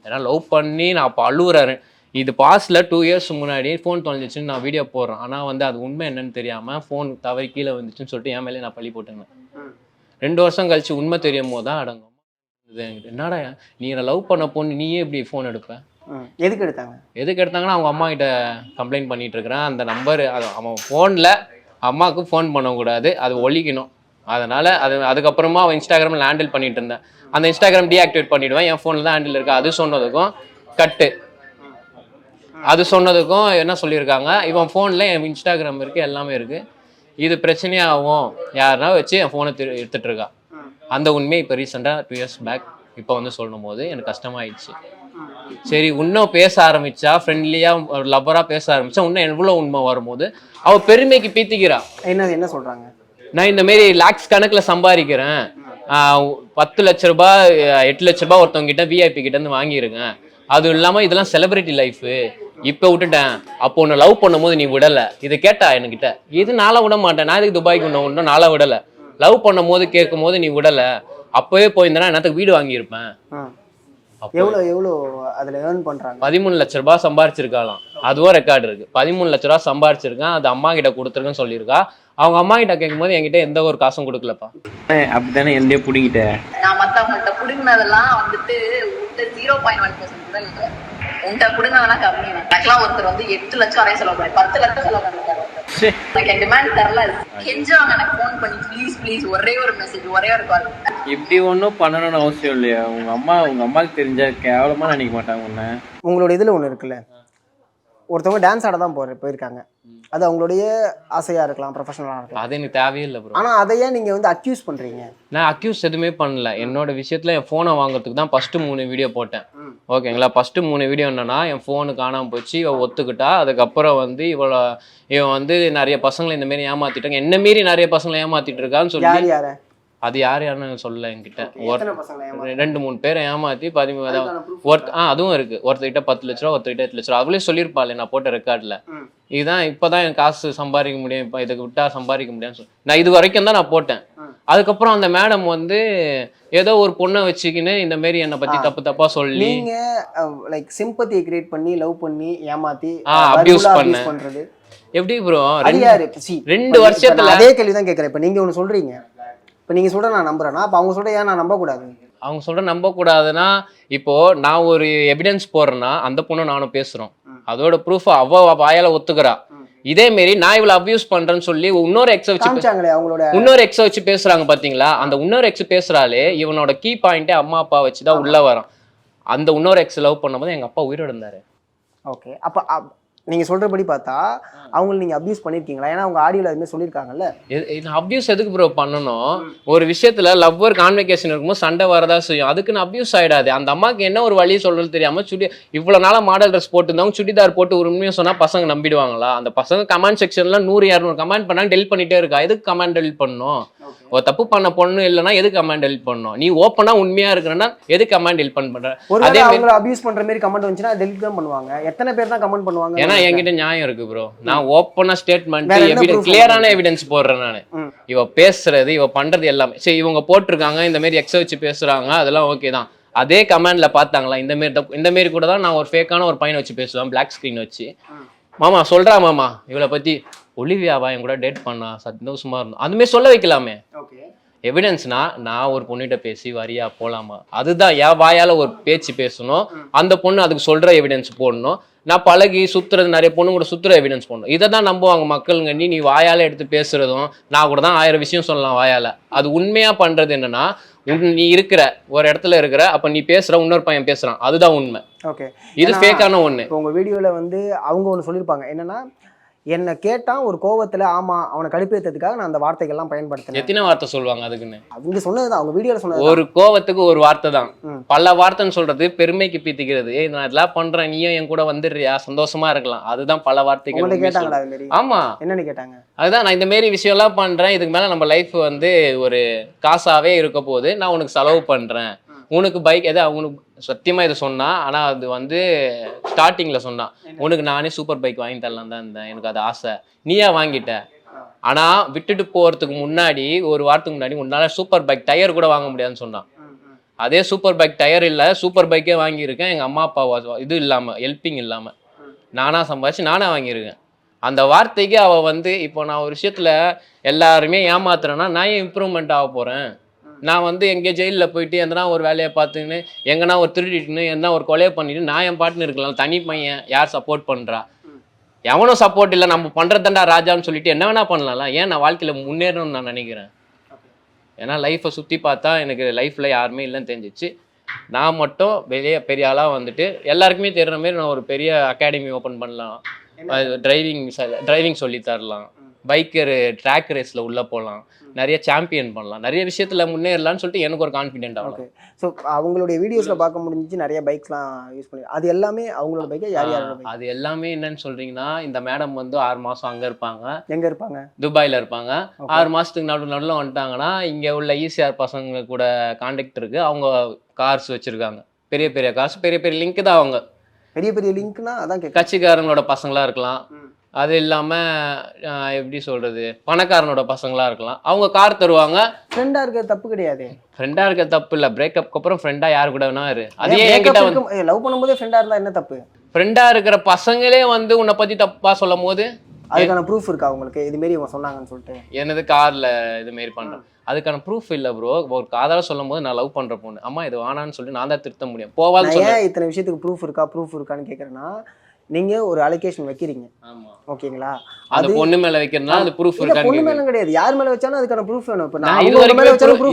ஏன்னா லவ் பண்ணி நான் அப்போ அழுகுறேன். இது பாஸ்டில் 2 இயர்ஸ் முன்னாடி ஃபோன் தொலைஞ்சிச்சுன்னு நான் வீடியோ போடுறேன். ஆனால் வந்து அது உண்மை என்னன்னு தெரியாமல் ஃபோன் தவறி கீழே வந்துச்சுன்னு சொல்லிட்டு என் மேலே நான் பழி போட்டேங்க. 2 வருஷம் கழிச்சு உண்மை தெரியும் போது தான் அடங்கும். என்னடா நீ என்னை லவ் பண்ண பொண்ணு நீயே இப்படி ஃபோன் எடுப்பேன்? எதுக்கு எடுத்தாங்கன்னா அவங்க அம்மா கிட்ட கம்ப்ளைண்ட் பண்ணிட்டு இருக்கிறேன். அந்த நம்பர் அவன் ஃபோனில் அம்மாவுக்கு ஃபோன் பண்ணக்கூடாது, அது ஒழிக்கணும். அதனால் அதுக்கப்புறமா அவன் இன்ஸ்டாகிராமில் ஹேண்டில் பண்ணிட்டு இருந்தேன். அந்த இன்ஸ்டாகிராம் டீஆக்டிவேட் பண்ணிவிடுவேன். என் ஃபோனில் தான் ஹேண்டில் இருக்கா. அது சொன்னதுக்கும் கட்டு. அது சொன்னதுக்கும் என்ன சொல்லியிருக்காங்க, இவன் ஃபோனில் என் இன்ஸ்டாகிராம் இருக்குது, எல்லாமே இருக்குது, இது பிரச்சனையாகும், யாருன்னா வச்சு என் ஃபோனை எடுத்துகிட்டு இருக்கா. அந்த உண்மையை இப்போ ரீசெண்டாக 2 இயர்ஸ் பேக் இப்போ வந்து சொல்லும் போது எனக்கு கஷ்டமாயிடுச்சு. சரி, இன்னும் பேச ஆரம்பித்தா, ஃப்ரெண்ட்லியாக லவ்வராக பேச ஆரம்பித்தா இன்னும் எவ்வளோ உண்மை வரும்போது அவள் பெருமைக்கு பீத்திக்கிறா. என்ன சொல்கிறாங்க? நான் இந்தமாரி லேக்ஸ் கணக்கில் சம்பாதிக்கிறேன், 10 லட்ச ரூபா 8 லட்ச ரூபா ஒருத்தவங்க கிட்ட விஐபி கிட்டேருந்து வாங்கியிருக்கேன். அதுவும் இல்லாமல் இதெல்லாம் செலிபிரிட்டி லைஃபு, இப்போ விட்டுட்டேன். அப்போ ஒன்று லவ் பண்ணும்போது நீ விடலை, இதை கேட்டா என்கிட்ட. இது நாளாக விட மாட்டேன். நான் இதுக்கு துபாய்க்கு ஒன்றும் நாளாக விடலை. லவ் பண்ணும் போது கேட்கும் போது நீ விடலை. அப்போவே போயிருந்தேன்னா என்னத்துக்கு வீடு வாங்கியிருப்பேன். எவ்வளோ அதில் ஏர்ன் பண்ணுறாங்க? 13 லட்ச ரூபா சம்பாரிச்சிருக்காலாம். அதுவும் ரெக்கார்டு இருக்குது. 13 லட்ச ரூபா சம்பாரிச்சிருக்கேன், அது அம்மா கிட்ட கொடுத்துருக்கேன்னு சொல்லியிருக்கா. அவங்க அம்மா கிட்ட கேட்கும்போது என்கிட்ட எந்த ஒரு காசும் கொடுக்கலப்பா. அப்படித்தானே என்னையே பிடிக்கிட்டேன். நான் மற்றவங்கள்ட்ட பிடுங்கினதெல்லாம் வந்துட்டு 0.1% கூட இல்லை. உன்கிட்ட பிடுங்கினதெல்லாம் கம்மி. எனக்குலாம் ஒருத்தர் வந்து 8 லட்சம் வரையும் செலவு பண்ணி 10 லட்சம் செலவு பண்ணிருக்காரு. எனக்கு டிமாண்ட் தரல. கெஞ்சாங்க எனக்கு ஃபோன் பண்ணி, ப்ளீஸ் ஒரே ஒரு மெசேஜ், ஒரே ஒரு கால். இப்படி ஒன்றும் பண்ணணும்னு அவசியம் இல்லையா? உங்க அம்மாவுக்கு தெரிஞ்சா கேவலமா நினைக்க மாட்டாங்க உன்ன. உங்களோட இதில் ஒன்று இருக்குல்ல, ஒருத்தவங்க டான்ஸ் ஆட தான் போயிருக்காங்க. அது அவங்களுடைய ஆசையாக இருக்கலாம், ப்ரொஃபஷனலாக இருக்கலாம். அது எனக்கு தேவையே இல்லை ப்ரோ. ஆனால் அதையே நீங்கள் வந்து அக்யூஸ் பண்ணுறீங்க. நான் அக்யூஸ் எதுவுமே பண்ணல. என்னோட விஷயத்தில் என் ஃபோனை வாங்குறதுக்கு தான் ஃபஸ்ட்டு 3 வீடியோ போட்டேன். ஓகேங்களா? ஃபஸ்ட்டு 3 வீடியோ என்னன்னா, என் ஃபோனு காணாமல் போச்சு, இவள் ஒத்துக்கிட்டா. அதுக்கப்புறம் வந்து இவன் வந்து நிறைய பசங்களை இந்தமாரி ஏமாற்றிட்டாங்க, என்ன மீறி நிறைய பசங்களை ஏமாற்றிட்டு இருக்கான்னு சொல்லி. யாரை? அது யாருன்னு சொல்லல என்கிட்ட. 2-3 பேரை ஏமாற்றி 17 அதுவும் இருக்குது. ஒருத்தர்கிட்ட 10 லட்ச ரூபா, ஒருத்தர்கிட்ட 8 லட்ச ரூபா. அவளே சொல்லியிருப்பாள் நான் போட்ட ரெக்கார்டில். இதுதான் இப்போதான் என் காசு சம்பாதிக்க முடியும், இப்போ இதுக்கு விட்டா சம்பாதிக்க முடியாதுன்னு சொல்லி நான் இது வரைக்கும் தான் நான் போட்டேன். அதுக்கப்புறம் அந்த மேடம் வந்து ஏதோ ஒரு பொண்ணை வச்சுக்கின்னு இந்த மாரி என்னை பற்றி தப்பா சொல்லி லைக் சிம்பத்தியை கிரியேட் பண்ணி லவ் பண்ணி ஏமாத்தி அபியூஸ் பண்றது. எப்படி ப்ரோ 2 வருஷத்துல? அதே கேள்விதான் கேட்குறேன். இப்போ நீங்கள் ஒன்று சொல்கிறீங்க, இப்போ நீங்கள் சொல்கிற நான் நம்புறேன்னா, அப்போ அவங்க சொல்கிற ஏன் நான் நம்பக்கூடாது? அவங்க சொல்கிற நம்பக்கூடாதுன்னா, இப்போ நான் ஒரு எவிடன்ஸ் போடுறேன்னா அந்த பொண்ணு நானும் பேசுகிறோம், அதோட ப்ரூஃப் அவ வாயால ஒத்துக்கிறா. இதே மாரி நான் இவ்வளவு அபியூஸ் பண்றேன்னு சொல்லி இன்னொரு எக்ஸ வச்சு பேசுறாங்க பாத்தீங்களா? அந்த இன்னொரு எக்ஸ் பேசுறாலே இவனோட கீ பாயிண்டே அம்மா அப்பா வச்சுதான் உள்ள வரான். அந்த இன்னொரு எக்ஸ் லவ் பண்ணும்போது எங்க அப்பா உயிரோட இருந்தாரு. ஓகே, அப்ப நீங்க சொல்றபடி பார்த்தா அவங்களை நீங்க அபியூஸ் பண்ணிருக்கீங்களா? ஏன்னா அவங்க ஆடியோல அதுமே சொல்லியிருக்காங்கல்ல. அபியூஸ் எதுக்கு ப்ரோ பண்ணணும்? ஒரு விஷயத்துல லவ்வர் கான்வெகேஷன் இருக்கும்போது சண்டை வரதா செய்யும், அதுக்கு நான் அபியூஸ் ஆயிடாது. அந்த அம்மாக்கு என்ன ஒரு வழி சொல்றது தெரியாம இவ்வளவு நாளா மாடல் ட்ரெஸ் போட்டுருந்தவங்க சுடிதார் போட்டு ஒரு உண்மையை சொன்னா பசங்க நம்பிடுவாங்களா? அந்த பசங்க கமெண்ட் செக்ஷன்ல 100-200 கமெண்ட் பண்ணா டெலிட் பண்ணிட்டே இருக்கா. எதுக்கு கமெண்ட் டெலிட் பண்ணணும்? ஒரு தப்பு பண்ண பொண்ணு இல்லைன்னா எதுக்கு கமெண்ட் டெலிட் பண்ணணும்? நீ ஓப்பனா உண்மையா இருக்கிறன்னா எதுக்கு கமெண்ட் டெலிட் பண்ற? அதே அவங்கள அபியூஸ் பண்ற மாதிரி கமெண்ட் வந்துச்சுன்னா டெலிட் தான் பண்ணுவாங்க. எத்தனை பேர் தான் கமெண்ட் பண்ணுவாங்க? ஏன்னா என்கிட்ட நியாயம் இருக்கு ப்ரோ. நான் ஓப்பனா ஸ்டேட்மெண்ட் கிளியரான எவிடன்ஸ் போடுறேன். நானு இவ பேசுறது இவ பண்றது எல்லாமே சரி. இவங்க போட்டிருக்காங்க இந்த மாதிரி எக்ஸ வச்சு பேசுறாங்க, அதெல்லாம் ஓகே தான். அதே கமெண்ட்ல பார்த்தாங்களா இந்த மாரி கூட தான் நான் ஒரு ஃபேக்கான ஒரு பையனை வச்சு பேசுவேன், பிளாக் ஸ்கிரீன் வச்சு. மாமா சொல்றா மாமா இவளை பத்தி ஒலிவியாவா என் கூட டேட் பண்ணா சந்தோஷமா இருந்தோம், அதுமாரி சொல்ல வைக்கலாமே. எவிடன்ஸ்னா நான் ஒரு பொண்ணுகிட்ட பேசி வரியா போலாமா, அதுதான் என் வாயால ஒரு பேச்சு பேசணும், அந்த பொண்ணு அதுக்கு சொல்ற எவிடன்ஸ் போடணும், நான் பழகி சுத்துறது நிறைய பொண்ணு கூட சுத்துற எவிடன்ஸ் போடணும். இதை தான் நம்புவாங்க மக்களுங்க. நீ வாயால எடுத்து பேசுறதும் நான் கூட தான் 1000 விஷயம் சொல்லலாம் வாயால. அது உண்மையா பண்றது என்னன்னா, நீ இருக்கிற ஒரு இடத்துல இருக்கிற, அப்ப நீ பேசுற, இன்னொரு பையன் பேசுறான், அதுதான் உண்மை. ஓகே, இது ஃபேக்கான ஒண்ணு. இப்போ உங்க வீடியோல வந்து அவங்க ஒன்று சொல்லியிருப்பாங்க என்னன்னா, என்ன கேட்டான் ஒரு கோவத்துல, ஆமா அவனை கடுப்பேற்றதுக்காக நான் அந்த வார்த்தைகள்லாம் பயன்படுத்தினேன். எத்தனை வார்த்தை சொல்லுவாங்க அதுக்குன்னு? அவங்க சொன்னதுதான், அவங்க வீடியோல சொன்னது ஒரு கோவத்துக்கு ஒரு வார்த்தை தான். பல வார்த்தைன்னு சொல்றது பெருமைக்கு பீத்திக்கிறது. நான் இதெல்லாம் பண்றேன், நீயும் என் கூட வந்துடுறியா, சந்தோஷமா இருக்கலாம், அதுதான் பல வார்த்தைகள். கேட்டாங்களா அது மாதிரி? ஆமா, என்னன்னு கேட்டாங்க? அதுதான், நான் இந்த மாரி விஷயம் எல்லாம் பண்றேன், இதுக்கு மேல நம்ம லைஃப் வந்து ஒரு காசாவே இருக்க போது, நான் உனக்கு செலவு பண்றேன், உனக்கு பைக் எதாவது அவனுக்கு சத்தியமா இதை சொன்னா. ஆனா அது வந்து ஸ்டார்டிங்ல சொன்னான், உனக்கு நானே சூப்பர் பைக் வாங்கி தரலாம் தான் இருந்தேன், எனக்கு அது ஆசை, நீயா வாங்கிட்ட. ஆனா விட்டுட்டு போறதுக்கு முன்னாடி ஒரு வாரத்துக்கு முன்னாடி உன்னால சூப்பர் பைக் டயர் கூட வாங்க முடியாதுன்னு சொன்னான். அதே சூப்பர் பைக் டயர் இல்ல, சூப்பர் பைக்கே வாங்கியிருக்கேன், எங்க அம்மா அப்பா இது இல்லாம, ஹெல்பிங் இல்லாம நானா சம்பாதிச்சு நானா வாங்கியிருக்கேன். அந்த வார்த்தைக்கு அவ வந்து, இப்போ நான் ஒரு விஷயத்துல எல்லாருமே ஏமாத்துறேன்னா நான் ஏன் இம்ப்ரூவ்மெண்ட் ஆக போறேன்? நான் வந்து எங்கேயோ ஜெயிலில் போயிட்டு எந்தனா ஒரு வேலையை பார்த்துன்னு, எங்கன்னா ஒரு திருடிட்டுன்னு, எதனா ஒரு கொலையை பண்ணிட்டு நான் என் பாட்டுன்னு இருக்கலாம். தனி பையன் யார் சப்போர்ட் பண்ணுறா? எவனும் சப்போர்ட் இல்லை, நம்ம பண்ணுறதுண்டா ராஜான்னு சொல்லிட்டு என்ன வேணா பண்ணலாம். ஏன் நான் வாழ்க்கையில் முன்னேறணும்னு நான் நினைக்கிறேன். ஏன்னா லைஃப்பை சுற்றி பார்த்தா எனக்கு லைஃப்பில் யாருமே இல்லைன்னு தெரிஞ்சிச்சு. நான் மட்டும் வெளியே பெரிய ஆளாக வந்துட்டு எல்லாருக்குமே தெரிகிற மாதிரி நான் ஒரு பெரிய அகாடமி ஓப்பன் பண்ணலாம், டிரைவிங் சொல்லி தரலாம், பைக்கர் ட்ராக் ரேஸில் உள்ளே போகலாம், நிறைய சாம்பியன் பண்ணலாம், நிறைய விஷயத்துல முன்னேறலாம்னு சொல்லிட்டு எனக்கு ஒரு கான்ஃபிடென்ட் ஆகும். ஓகே, ஸோ அவங்களுடைய வீடியோஸில் பார்க்க முடிஞ்சிச்சு, நிறைய பைக்ஸ்லாம் யூஸ் பண்ணி, அது எல்லாமே அவங்களோட பைக்கை யார் யாரோட பைக்? அது எல்லாமே என்னன்னு சொல்றீங்கன்னா, இந்த மேடம் வந்து 6 மாசம் அங்கே இருப்பாங்க. எங்கே இருப்பாங்க? துபாயில் இருப்பாங்க. 6 மாசத்துக்கு நடுவில் வந்துட்டாங்கன்னா, இங்கே உள்ள ஈசிஆர் பசங்க கூட கான்டாக்ட் இருக்கு, அவங்க கார்ஸ் வச்சிருக்காங்க, பெரிய பெரிய கார்ஸ், பெரிய பெரிய லிங்க் தான். அவங்க பெரிய பெரிய லிங்க்னா அதான் கட்சிக்காரங்களோட பசங்களா இருக்கலாம், அது இல்லாம எப்படி சொல்றது, பணக்காரனோட பசங்களா இருக்கலாம், அவங்க கார் தருவாங்க. ஃப்ரெண்டா இருக்க தப்பு கிடையாது, ஃப்ரெண்டா இருக்க தப்பு இல்ல, பிரேக்கப்க்கு அப்புறம் ஃப்ரெண்டா யாரு கூட வேணா இரு. அதே என்கிட்ட வந்து லவ் பண்ணும்போதே ஃப்ரெண்டா இருந்தா என்ன தப்பு? ஃப்ரெண்டா இருக்கிற பசங்களே வந்து உன்னை பத்தி தப்பா சொல்லும் போது அதுக்கான ப்ரூஃப் இருக்கா உங்களுக்கு? இது மாரி இவங்க சொன்னாங்கன்னு சொல்லிட்டு என்னது கார்ல இது மாரி பண்றேன், அதுக்கான ப்ரூஃப் இல்ல ப்ரோ. ஒரு காதல சொல்லும் போது நான் லவ் பண்ற பொண்ணு, அம்மா இது வேணான்னு சொல்லிட்டு நான் தான் திருத்த முடியும். போவான்னு சொல்ல இத்தனை விஷயத்துக்கு ப்ரூஃப் இருக்கான்னு கேக்குறேன்னா, நீங்க ஒரு அலிகேஷன் வைக்கிறீங்க, ஓகேங்களா? அது பொண்ணு மேல வைக்கிறதுனால அது ப்ரூஃப் இருக்கான்னு? பொண்ணு மேல கிடையாது, யார் மேல வச்சாலும் அதுக்கான ப்ரூஃப் வேணும். இப்ப நான்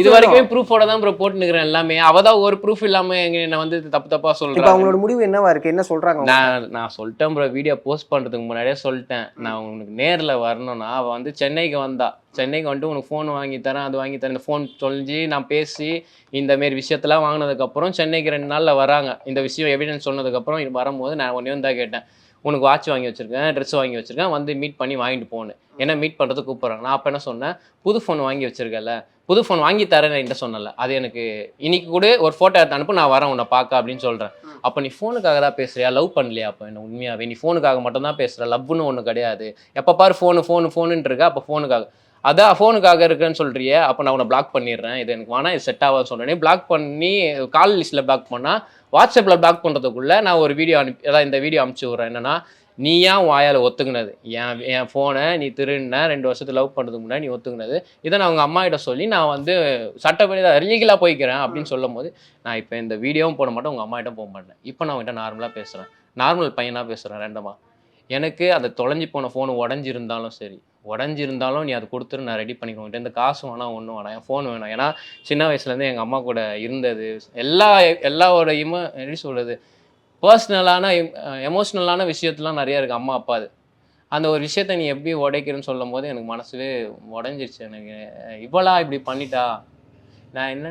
இது வரைக்கும் ப்ரூஃபோட தான் ப்ரோ போட்டு நிக்கிறேன் எல்லாமே. அவதான் ஒரு ப்ரூஃப் இல்லாம என்ன வந்து தப்பு தப்பா சொல்றேன். அவங்களோட முடிவு என்னவா இருக்கு, என்ன சொல்றாங்க? நான் சொல்லிட்டேன் ப்ரோ, வீடியோ போஸ்ட் பண்றதுக்கு முன்னாடியே சொல்லிட்டேன், நான் உனக்கு நேர்ல வரணும்னா அவ வந்து சென்னைக்கு வந்தா, சென்னைக்கு வந்துட்டு உனக்கு ஃபோன் வாங்கி தரேன், அது வாங்கி தரேன், இந்த ஃபோன் சொல்லி நான் பேசி இந்த மாரி விஷயத்தெல்லாம் வாங்கினதுக்கப்புறம் சென்னைக்கு 2 நாளில் வராங்க. இந்த விஷயம் எவிடன்ஸ் சொன்னதுக்கப்புறம் வரும்போது நான் ஒன்றே தான் கேட்டேன், உனக்கு வாட்ச் வாங்கி வச்சிருக்கேன், ட்ரெஸ் வாங்கி வச்சிருக்கேன், வந்து மீட் பண்ணி வாங்கிட்டு போகணும், ஏன்னா மீட் பண்ணுறதுக்கு கூப்பிட்றாங்க. நான் அப்போ என்ன சொன்னேன், புது ஃபோன் வாங்கி வச்சிருக்கல, புது ஃபோன் வாங்கி தரேன் என்கிட்ட சொன்னல, அது எனக்கு இன்னைக்கு கூட ஒரு ஃபோட்டோ எடுத்து அனுப்பு, நான் வரேன் உன்னை பார்க்க அப்படின்னு சொல்கிறேன். அப்போ நீ ஃபோனுக்காக தான் பேசுறியா, லவ் பண்ணலையா? அப்போ என்ன உண்மையாகவே நீ ஃபோனுக்காக மட்டும் தான் பேசுகிற, லவ்னு ஒன்று கிடையாது, எப்போ பாரு ஃபோனுன்னு இருக்கா, அப்போ ஃபோனுக்காக அதான் ஃபோனுக்காக இருக்குன்னு சொல்கிறியே, அப்போ நான் உன்னை பிளாக் பண்ணிடுறேன், இது எனக்கு வேணா, இது செட் ஆகாது சொல்கிறேன். பிளாக் பண்ணி கால் லிஸ்ட்டில் பிளாக் பண்ணால், வாட்ஸ்அப்பில் பிளாக் பண்ணுறதுக்குள்ளே நான் ஒரு வீடியோ அதாவது இந்த வீடியோ அனுப்பிச்சி விட்றேன். என்னன்னா, நீ ஏன் வாயால் ஒத்துக்குனது, என் ஃபோனை நீ திருடின 2 வருஷத்துக்கு லவ் பண்ணுறதுக்கு முன்னாடி நீ ஒத்துக்குனது, இதை நான் அவங்க அம்மா கிட்ட சொல்லி நான் வந்து சட்டப்படி தான் லீகலாக போய்க்கிறேன் அப்படின்னு சொல்லும் போது, நான் இப்போ இந்த வீடியோவும் போட மாட்டேன், உங்கள் அம்மா கிட்ட போக மாட்டேன், இப்போ நான் உங்கள்கிட்ட நார்மலாக பேசுகிறேன், நார்மல் பையனாக பேசுகிறேன். ரெண்டமாக எனக்கு அந்த தொலைஞ்சி போன ஃபோனு உடஞ்சிருந்தாலும் சரி, உடஞ்சிருந்தாலும் நீ அதை கொடுத்துரு, நான் ரெடி பண்ணிக்குவேன், இந்த காசு வேணாம், ஒன்றும் வேணாம், என் ஃபோன் வேணும். ஏன்னா சின்ன வயசுலேருந்து எங்கள் அம்மா கூட இருந்தது எல்லாரோடையுமே எப்படி சொல்கிறது, பர்சனலான எமோஷ்னலான விஷயத்துலாம் நிறையா இருக்குது அம்மா அப்பா. அது அந்த ஒரு விஷயத்த நீ எப்படி உடைக்கிறேன்னு சொல்லும் போது எனக்கு மனசுவே உடஞ்சிருச்சு. எனக்கு இவ்வளோ இப்படி பண்ணிட்டா, நான்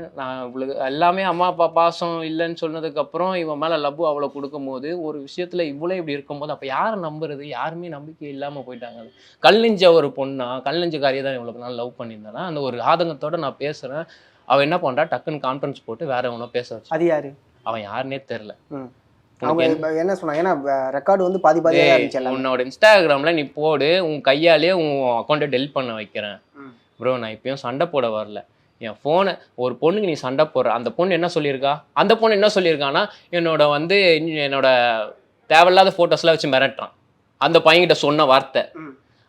இவளுக்கு எல்லாமே அம்மா அப்பா பாசம் இல்லைன்னு சொன்னதுக்கப்புறம் இவன் மேலே லவ் அவ்வளோ கொடுக்கும் போது, ஒரு விஷயத்தில் இவ்வளோ இப்படி இருக்கும்போது அப்போ யாரை நம்புறது? யாருமே நம்பிக்கை இல்லாமல் போயிட்டாங்க. கல்நெஞ்ச ஒரு பொண்ணா, கல்நெஞ்சுக்காரியை தான் இவ்வளோ நாள் லவ் பண்ணியிருந்தானா, அந்த ஒரு ஆதங்கத்தோட நான் பேசுகிறேன். அவன் என்ன பண்ணுறா, டக்குன்னு கான்ஃபரன்ஸ் போட்டு வேற எவனோ பேச வச்சு. அது யாரு? அவன் யாருன்னே தெரில. என்ன சொன்னாங்க, ஏன்னா ரெக்கார்டு வந்து பாதி உன்னோட இன்ஸ்டாகிராமில் நீ போடு, உன் கையாலேயே உன் அக்கௌண்ட்டை டெலிட் பண்ண வைக்கிறேன். ப்ரோ நான் இப்பயும் சண்டை போட வரல, என் ஃபோனை ஒரு பொண்ணுக்கு நீ சண்டை போடுற, அந்த பொண்ணு என்ன சொல்லியிருக்கா, அந்த பொண்ணு என்ன சொல்லியிருக்கான்னா, என்னோட தேவையில்லாத ஃபோட்டோஸ்லாம் வச்சு மிரட்டுறான். அந்த பையன்கிட்ட சொன்ன வார்த்தை,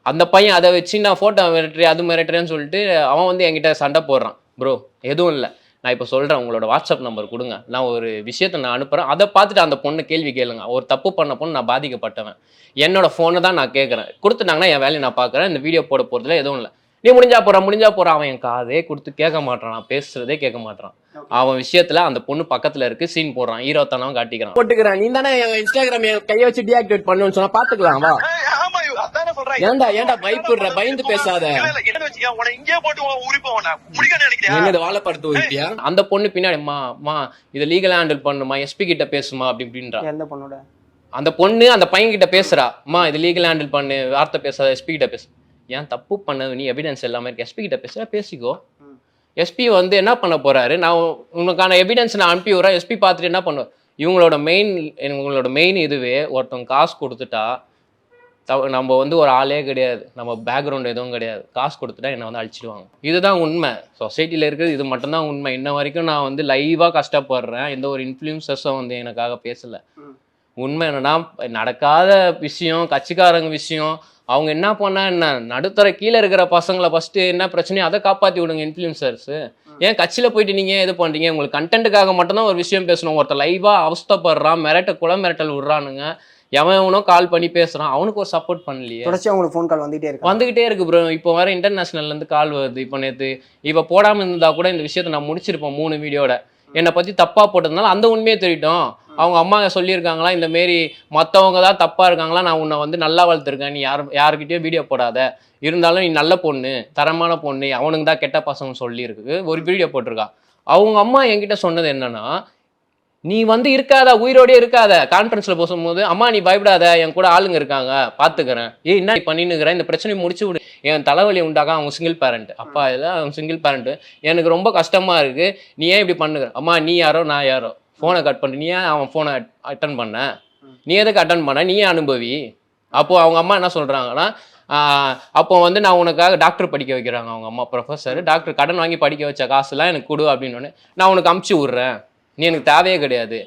அந்த பையன் அதை வச்சு நான் ஃபோட்டோ மிரட்டுறேன் அது மிரட்டுறேன்னு சொல்லிட்டு அவன் வந்து என்கிட்ட சண்டை போடுறான். ப்ரோ எதுவும் இல்லை, நான் இப்போ சொல்கிறேன், உங்களோட வாட்ஸ்அப் நம்பர் கொடுங்க, நான் ஒரு விஷயத்தை நான் அனுப்புகிறேன், அதை பார்த்துட்டு அந்த பொண்ணு கேள்வி கேளுங்க. ஒரு தப்பு பண்ண பொண்ணு, நான் பாதிக்கப்பட்டவன், என்னோட ஃபோனை தான் நான் கேட்குறேன், கொடுத்துட்டாங்கன்னா என் வேலையை நான் பார்க்குறேன், இந்த வீடியோ போட போகிறதுல எதுவும் இல்லை. நீ முடிஞ்சா போகிறான், அவன் என் காதே கொடுத்து கேட்க மாட்டான், நான் பேசுறதே கேட்க மாட்டான். அவன் விஷயத்துல அந்த பொண்ணு பக்கத்துல இருக்கு, சீன் போடுறான், ஹீரோத்தனம் காட்டிக்கிறான், போட்டுக்கிறான். நீ தானே இன்ஸ்டாகிராம் கையை வச்சு டீஆக்டிவேட் பண்ணுன்னு சொன்னா பாத்துக்கலாம் வா. ஆமா அதானே சொல்றேன். ஏன்டா பயப்படுற, பயந்து பேசாத. இங்கே போட்டு உரிப்பவன முடிக்கணும் நினைக்கிறேன். என்னது வாழைப்படத்து வைத்தியா? அந்த பொண்ணு பின்னாடி மா இதை லீகலா ஹேண்டில் பண்ணுமா, எஸ்பி கிட்ட பேசுமா அப்படின்றா. எந்த பொண்ணோட? அந்த பொண்ணு அந்த பையன் கிட்ட பேசுறா, அம்மா இது லீகல் ஹேண்டில் பண்ணு, வார்த்தை பேசாத, எஸ்பி கிட்ட பேசு. ஏன் தப்பு பண்ணது நீ எவிடன்ஸ் எல்லாமே இருக்கு, எஸ்பி கிட்ட பேசுறா, பேசிக்கோ. எஸ்பி வந்து என்ன பண்ண போறாரு, நான் உனக்கான எவிடன்ஸ் நான் அனுப்பி விடுறேன், எஸ்பி பார்த்துட்டு என்ன பண்ணுவேன். இவங்களோட மெயின் இதுவே ஒருத்தவங்க காசு கொடுத்துட்டா, நம்ம வந்து ஒரு ஆளே கிடையாது, நம்ம பேக்ரவுண்ட் எதுவும் கிடையாது, காசு கொடுத்துட்டா என்னை வந்து அழிச்சிடுவாங்க. இதுதான் உண்மை, சொசைட்டியில் இருக்கிறது இது மட்டும்தான் உண்மை. இன்ன வரைக்கும் நான் வந்து லைவாக கஷ்டப்படுறேன், எந்த ஒரு இன்ஃப்ளூயன்சர்ஸும் வந்து எனக்காக பேசலை. உண்மை என்னன்னா, நடக்காத விஷயம், கட்சிக்காரங்க விஷயம், அவங்க என்ன பண்ணா என்ன, நடுத்தர கீழே இருக்கிற பசங்களை ஃபர்ஸ்ட் என்ன பிரச்சனையோ அதை காப்பாற்றி விடுங்க இன்ஃப்ளூயன்சர்ஸ். ஏன் கட்சியில் போயிட்டு நீங்கள் இது பண்ணுறீங்க, உங்களுக்கு கண்டென்ட்டுக்காக மட்டும்தான் ஒரு விஷயம் பேசணும். ஒருத்தர் லைவாக அவஸ்தப்படுறான், மிரட்டல் விடுறானுங்க, எவனோ கால் பண்ணி பேசுறான், அவனுக்கு ஒரு சப்போர்ட் பண்ணலையே. தொடர்ச்சி அவங்களுக்கு ஃபோன் கால் வந்துகிட்டே இருக்கு ப்ரோ. இப்போ வர இன்டர்நேஷனல்லேருந்து கால் வருது. இப்போ நேற்று இப்போ போடாமல் இருந்தா கூட இந்த விஷயத்தை நான் முடிச்சிருப்போம் 3 வீடியோட. என்னை பற்றி தப்பாக போட்டதுனால அந்த உண்மையே தெரிவிட்டோம். அவங்க அம்மா சொல்லியிருக்காங்களா, இந்த மாரி மற்றவங்க தான் தப்பாக இருக்காங்களா, நான் உன்னை வந்து நல்லா வளர்த்துருக்கேன், நீ யாருக்கிட்டேயும் வீடியோ போடாத, இருந்தாலும் நீ நல்ல பொண்ணு, தரமான பொண்ணு, அவனுக்கு தான் கெட்ட பசங்க சொல்லியிருக்கு, ஒரு வீடியோ போட்டிருக்கா. அவங்க அம்மா என்கிட்ட சொன்னது என்னன்னா, நீ வந்து இருக்காத, உயிரோடய இருக்காத, கான்ஃபரன்ஸில் பேசும்போது, அம்மா நீ பயப்படாத, என் கூட ஆளுங்க இருக்காங்க பார்த்துக்கிறேன், என்ன பண்ணினுக்கிறேன், இந்த பிரச்சனையை முடிச்சு விடு, என் தலைவலி உண்டாக. அவங்க சிங்கிள் பேரண்ட், அப்பா இல்லை, அவங்க சிங்கிள் பேரண்ட்டு, எனக்கு ரொம்ப கஷ்டமாக இருக்குது, நீ ஏன் இப்படி பண்ணுகிற, அம்மா நீ யாரோ நான் யாரோ, ஃபோனை கட் பண்ணி நீ ஏன் அவன் ஃபோனை அட்டன் பண்ண, நீ எதுக்கு அட்டன் பண்ண, நீ அனுபவி. அப்போது அவங்க அம்மா என்ன சொல்கிறாங்கன்னா, அப்போ வந்து நான் உனக்காக டாக்டர் படிக்க வைக்கிறாங்க, அவங்க அம்மா ப்ரொஃபஸர், டாக்டர் கடன் வாங்கி படிக்க வச்ச காசுலாம் எனக்கு கொடு அப்படின்னு, நான் உனக்கு அமுச்சு விட்றேன், நீ எனக்கு தேவையே கிடையாது.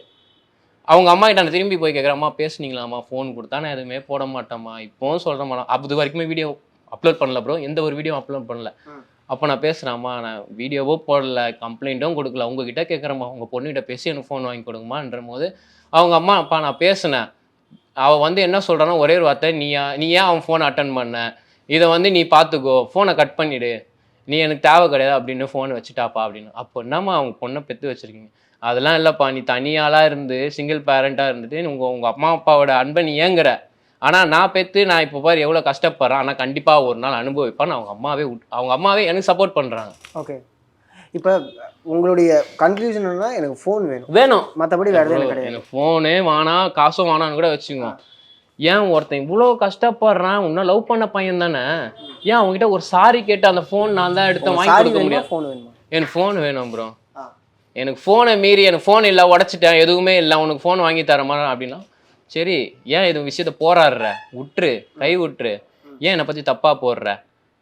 அவங்க அம்மா கிட்ட நான் திரும்பி போய் கேட்குறேன், அம்மா பேசுனீங்களாம்மா, ஃபோன் கொடுத்தா நான் எதுவுமே போட மாட்டேம்மா, இப்போவும் சொல்கிறேம்மா, அது வரைக்குமே வீடியோ அப்லோட் பண்ணல ப்ரோ, எந்த ஒரு வீடியோ அப்லோட் பண்ணல. அப்போ நான் பேசுகிறேம்மா, நான் வீடியோவோ போடல, கம்ப்ளைண்ட்டும் கொடுக்கல, உங்ககிட்ட கேட்குறேம்மா, உங்கள் பொண்ணுகிட்ட பேசி எனக்கு ஃபோன் வாங்கி கொடுங்கம்மான்ற போது அவங்க அம்மா, அப்பா நான் பேசினேன், அவள் வந்து என்ன சொல்கிறான்னா ஒரே ஒரு வார்த்தை, நீ ஏன் அவன் ஃபோனை அட்டன் பண்ண, இதை வந்து நீ பார்த்துக்கோ, ஃபோனை கட் பண்ணிவிடு, நீ எனக்கு தேவை கிடையாது அப்படின்னு ஃபோனை வச்சுட்டாப்பா அப்படின்னு. அப்போ என்னம்மா அவங்க பொண்ணை பெற்று வச்சுருக்கீங்க, அதெல்லாம் இல்லைப்பா, நீ தனியாளாக இருந்து சிங்கிள் பேரண்ட்டாக இருந்துட்டு உங்கள் அம்மா அப்பாவோட அன்பை நீ ஏங்குற, ஆனால் நான் பெற்று நான் இப்போ பாரு எவ்வளோ கஷ்டப்படுறேன், ஆனால் கண்டிப்பாக ஒரு நாள் அனுபவிப்பான்னு அவங்க அம்மாவே எனக்கு சப்போர்ட் பண்ணுறாங்க. ஓகே, இப்போ உங்களுடைய கன்க்ளூஷன்னா எனக்கு ஃபோன் வேணும், மற்றபடி வேறு எதுவும் கிடையாது. எனக்கு ஃபோனே வேணாம், காசும் வேணான்னு கூட வச்சுக்கோ. ஏன் ஒருத்தன் இவ்வளோ கஷ்டப்படுறான், இன்னும் லவ் பண்ண பையன் தானே, ஏன் அவங்ககிட்ட ஒரு சாரி கேட்டு அந்த ஃபோன் நான் தான் எடுத்து வாங்கி கொடுக்க முடியாது. ஃபோன் வேணுமா? எனக்கு ஃபோன் வேணும் ப்ரோ, எனக்கு ஃபோனை மீறி எனக்கு ஃபோன் இல்லை, உடச்சிட்டேன், எதுவுமே இல்லை, உனக்கு ஃபோன் வாங்கி தரமா அப்படின்னா, சரி ஏன் இது விஷயத்த போராடுற, விட்டுரு, கை விட்டுரு, ஏன் என்னை பற்றி தப்பாக போடுற,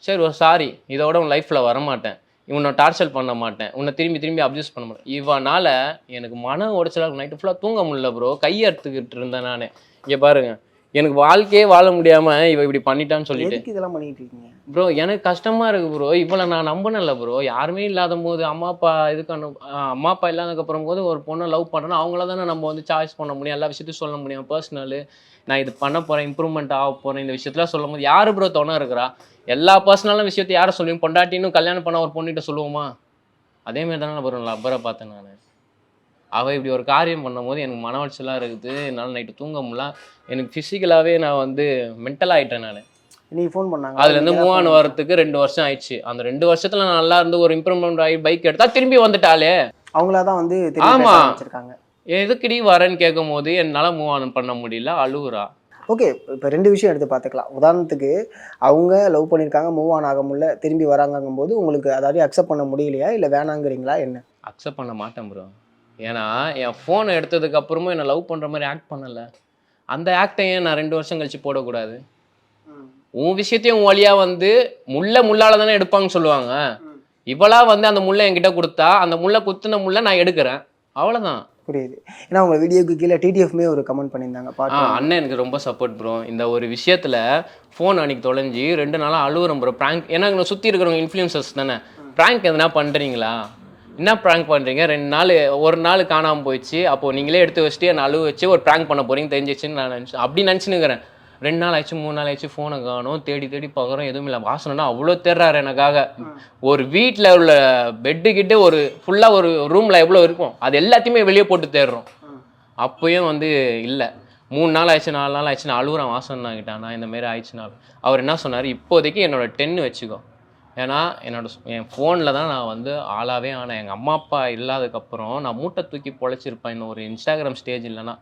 சரி ஒரு சாரி, இதோட உன் லைஃப்பில் வரமாட்டேன், உன்னை டார்ச்சர் பண்ண மாட்டேன், உன்னை திரும்பி அப்யூஸ் பண்ண மாட்டேன். இவனால் எனக்கு மன உடைச்சலாக நைட்டு ஃபுல்லாக தூங்க முடியல ப்ரோ, கையெடுத்துக்கிட்டு இருந்தேன் நான். இங்கே பாருங்க, எனக்கு வாழ்க்கையே வாழ முடியாமல் இவ இப்படி பண்ணிட்டான்னு சொல்லிட்டு இதெல்லாம் பண்ணிட்டு இருக்கீங்க ப்ரோ. எனக்கு கஷ்டமாக இருக்குது ப்ரோ, இவ்வளோ நான் நம்பினல ப்ரோ, யாருமே இல்லாத போது அம்மா அப்பா அம்மா அப்பா இல்லாததுக்கப்புறம் போது ஒரு பொண்ணை லவ் பண்ணுறோன்னா அவங்கள தானே நம்ம வந்து சாய்ஸ் பண்ண முடியும், எல்லா விஷயத்தையும் சொல்ல முடியும், பர்சனலு நான் இது பண்ண போகிறேன், இம்ப்ரூவ்மெண்ட் ஆக போகிறேன், இந்த விஷயத்தில் சொல்லும் போது யார் ப்ரோ துணை இருக்கிறா, எல்லா பர்சனலான விஷயத்தையும் யாரை சொல்லுவோம், பொண்டாட்டின்னு கல்யாணம் பண்ண ஒரு பொண்ணுகிட்ட சொல்லுவோமா, அதேமாரி தானே ப்ரோ லப்பரை பார்த்தேன் நான். அவள் இப்படி ஒரு காரியம் பண்ணும் போது எனக்கு மன உளைச்சலாக இருக்குது, என்னால் நைட்டு தூங்க முடியல, எனக்கு ஃபிசிக்கலாகவே நான் வந்து மென்டலாக ஆகிட்டேன் நான். நீ ஃபோன் பண்ணாங்க, அதுலேருந்து மூவ் ஆன் வரத்துக்கு 2 வருஷம் ஆயிடுச்சு. அந்த 2 வருஷத்துல நான் நல்லா இருந்து ஒரு இம்ப்ரூவ்மெண்ட் ஆகி பைக் எடுத்தா திரும்பி வந்துட்டாலே, அவங்களா தான் வந்து ஆமா வச்சிருக்காங்க. எதுக்குடி வரேன்னு கேட்கும் போது என்னால் மூவ் ஆன் பண்ண முடியல, அழுவுறா. ஓகே, இப்போ 2 விஷயம் எடுத்து பார்த்துக்கலாம். உதாரணத்துக்கு அவங்க லவ் பண்ணியிருக்காங்க, மூவ் ஆன் ஆக முடியல, திரும்பி வராங்கும் போது உங்களுக்கு அதாவது அக்செப்ட் பண்ண முடியலையா, இல்லை வேணாங்கிறீங்களா என்ன? அக்செப்ட் பண்ண மாட்டேன் ப்ரோ, ஏன்னா என் ஃபோனை எடுத்ததுக்கு அப்புறமும் என்னை லவ் பண்ணுற மாதிரி ஆக்ட் பண்ணலை, அந்த ஆக்டையும் நான் 2 வருஷம் கழிச்சு போடக்கூடாது. உன் விஷயத்தையும் உன் வழியாக வந்து முள்ளால தானே எடுப்பாங்கன்னு சொல்லுவாங்க, இவளா வந்து அந்த முள்ளை என்கிட்ட கொடுத்தா அந்த முள்ளை குத்துன முள்ளை நான் எடுக்கிறேன், அவ்வளோதான். புரியுது. ஏன்னா உங்கள் வீடியோக்கு கீழே டிடிஎஃப்மே ஒரு கமெண்ட் பண்ணியிருந்தாங்க, அண்ணன் எனக்கு ரொம்ப சப்போர்ட் ப்ரோ, இந்த ஒரு விஷயத்தில் ஃபோன் அன்றைக்கி தொலைஞ்சி 2 நாளாக அழுவுறேன் ப்ரோ, ப்ராங்க். ஏன்னா எங்களை சுற்றி இருக்கிறவங்க இன்ஃப்ளூயன்சர்ஸ் தானே, ப்ராங்க் எதுனா பண்ணுறீங்களா, என்ன ப்ராங்க் பண்ணுறீங்க, 2 நாள் ஒரு நாள் காணாமல் போயிடுச்சு, அப்போது நீங்களே எடுத்து வச்சுட்டு என்னை அழுவ வச்சு ஒரு ப்ராங்க் பண்ண போகிறீங்க தெரிஞ்சிச்சுன்னு நான் நினச்சேன். அப்படி நினச்சினுக்கிறேன். 2 நாள் ஆயிடுச்சு 3 நாள் ஆயிடுச்சு, ஃபோனை காணோம், தேடி தேடி பார்க்குறோம், எதுவும் இல்லை. வாசனைனா அவ்வளோ தேடுறாரு எனக்காக. ஒரு வீட்டில் உள்ள பெட்டு கிட்ட ஒரு ஃபுல்லாக ஒரு ரூமில் எவ்வளோ இருக்கும் அது எல்லாத்தையுமே வெளியே போட்டு தேடுறோம். அப்பயும் வந்து இல்லை. 3 நாள் ஆயிடுச்சு 4 நாள் ஆயிடுச்சு, நான் அழுகுறேன் வாசன் கிட்ட, நான் இந்த மாதிரி ஆயிடுச்சுனா. அவர் என்ன சொன்னார், இப்போதைக்கு என்னோட 10 வச்சுக்கோ, ஏன்னா என் ஃபோனில் தான் நான் வந்து ஆளாகவே ஆனேன். எங்கள் அம்மா அப்பா இல்லாததுக்கப்புறம் நான் மூட்டை தூக்கி பொழைச்சிருப்பேன் இன்னும் ஒரு இன்ஸ்டாகிராம் ஸ்டேஜ் இல்லைன்னா.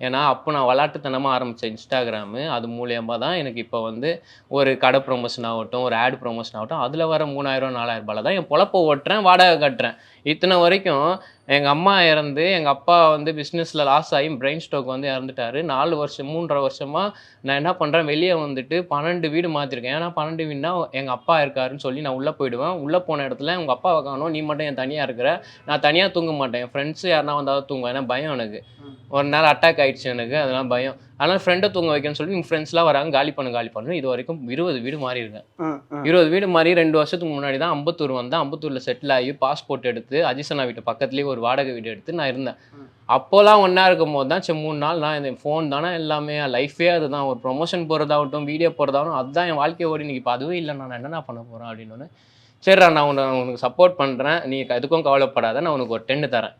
ஏன்னா அப்போ நான் விளாட்டுத்தனமாக ஆரம்பித்தேன் இன்ஸ்டாகிராமு. அது மூலியமாக தான் எனக்கு இப்போ வந்து ஒரு கடை ப்ரொமோஷன் ஆகட்டும், ஒரு ஆட் ப்ரொமோஷன் ஆகட்டும், அதில் வர 3000 4000 தான் என் பொழப்பை ஓட்டுறேன், வாடகை கட்டுறேன். இத்தனை வரைக்கும் எங்கள் அம்மா இறந்து எங்கள் அப்பா வந்து பிஸ்னஸில் லாஸ் ஆகி பிரெயின் ஸ்ட்ரோக் வந்து இறந்துட்டாரு. 4 வருஷம் 3.5 வருஷமாக நான் என்ன பண்ணுறேன், வெளியே வந்துட்டு 12 வீடு மாற்றிருக்கேன். ஏன்னா 12 வீடுனா எங்கள் அப்பா இருக்காருன்னு சொல்லி நான் உள்ளே போயிடுவேன். உள்ளே போன இடத்துல உங்கள் அப்பாவை காணோம், நீ மட்டும் என் தனியாக இருக்கிற. நான் தனியாக தூங்க மாட்டேன், என் ஃப்ரெண்ட்ஸு யாருனா வந்தாலும் தூங்குவேன். ஏன்னா பயம் எனக்கு. ஒரு நேரம் அட்டாக் ஆகிடுச்சு எனக்கு, அதெல்லாம் பயம். அதனால் ஃப்ரெண்டை தூங்க வைக்கணும்னு சொல்லி நீங்கள் ஃப்ரெண்ட்ஸ்லாம் வராங்க, காலி பண்ணு. இது வரைக்கும் 20 வீடு மாறி இருக்கேன். 20 வீடு மாறி 2 வருஷத்துக்கு முன்னாடி தான் அம்பத்தூர் வந்தேன். அம்பத்தூரில் செட்டில் ஆகி பாஸ்போர்ட் எடுத்து அஜிசனா வீட்டு பக்கத்துலேயே ஒரு வாடகை வீடு எடுத்து நான் இருந்தேன். அப்போலாம் ஒன்றா இருக்கும் போது தான் 3 நாள் நான் இந்த ஃபோன் தானே எல்லாமே, லைஃபே அதுதான். ஒரு ப்ரொமோஷன் போகிறதாகட்டும், வீடியோ போகிறதாகட்டும், அதுதான் என் வாழ்க்கையை ஓடி. இப்போ அதுவே இல்லை, நான் என்னென்ன பண்ண போகிறேன் அப்படின்னு. சரிடா, நான் உனக்கு சப்போர்ட் பண்ணுறேன், நீ எதுக்கும் கவலைப்படாத, நான் உனக்கு ஒரு 10 தரேன்.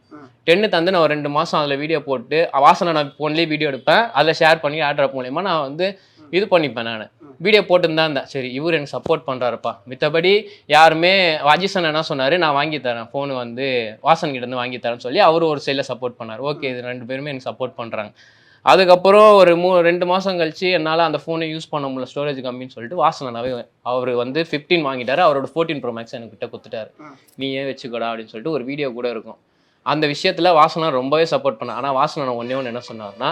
10 தந்து நான் ஒரு 2 மாதம் அதில் வீடியோ போட்டு வாசனை நான் ஃபோன்லேயே வீடியோ எடுப்பேன், அதில் ஷேர் பண்ணி ஆட்ராப் மூலயமா நான் வந்து இது பண்ணிப்பேன். நான் வீடியோ போட்டுன்னு தான் இருந்தேன். சரி, இவர் எனக்கு சப்போர்ட் பண்ணுறாருப்பா. மித்தபடி யாருமே அஜிசன் என்ன சொன்னார், நான் வாங்கி தரேன் ஃபோனு வந்து வாசன்கிட்டேருந்து வாங்கி தரேன்னு சொல்லி அவர் ஒரு சைடில் சப்போர்ட் பண்ணார். ஓகே, இது 2 பேருமே எனக்கு சப்போர்ட் பண்ணுறாங்க. அதுக்கப்புறம் ஒரு 2 மாதம் கழிச்சு என்னால் அந்த ஃபோனை யூஸ் பண்ண முடியல, ஸ்டோரேஜ் கம்மின்னு சொல்லிட்டு வாசனாவே அவர் வந்து 15 வாங்கிட்டார். அவரோட 14 Pro Max என்கிட்ட கொடுத்துட்டாரு. நீ ஏன் வச்சுக்கோடா அப்படின்னு சொல்லிட்டு ஒரு வீடியோ கூட இருக்கும். அந்த விஷயத்தில் வாசனா ரொம்பவே சப்போர்ட் பண்ணேன். ஆனால் வாசனை ஒன்றே ஒன்று என்ன சொன்னார்னா,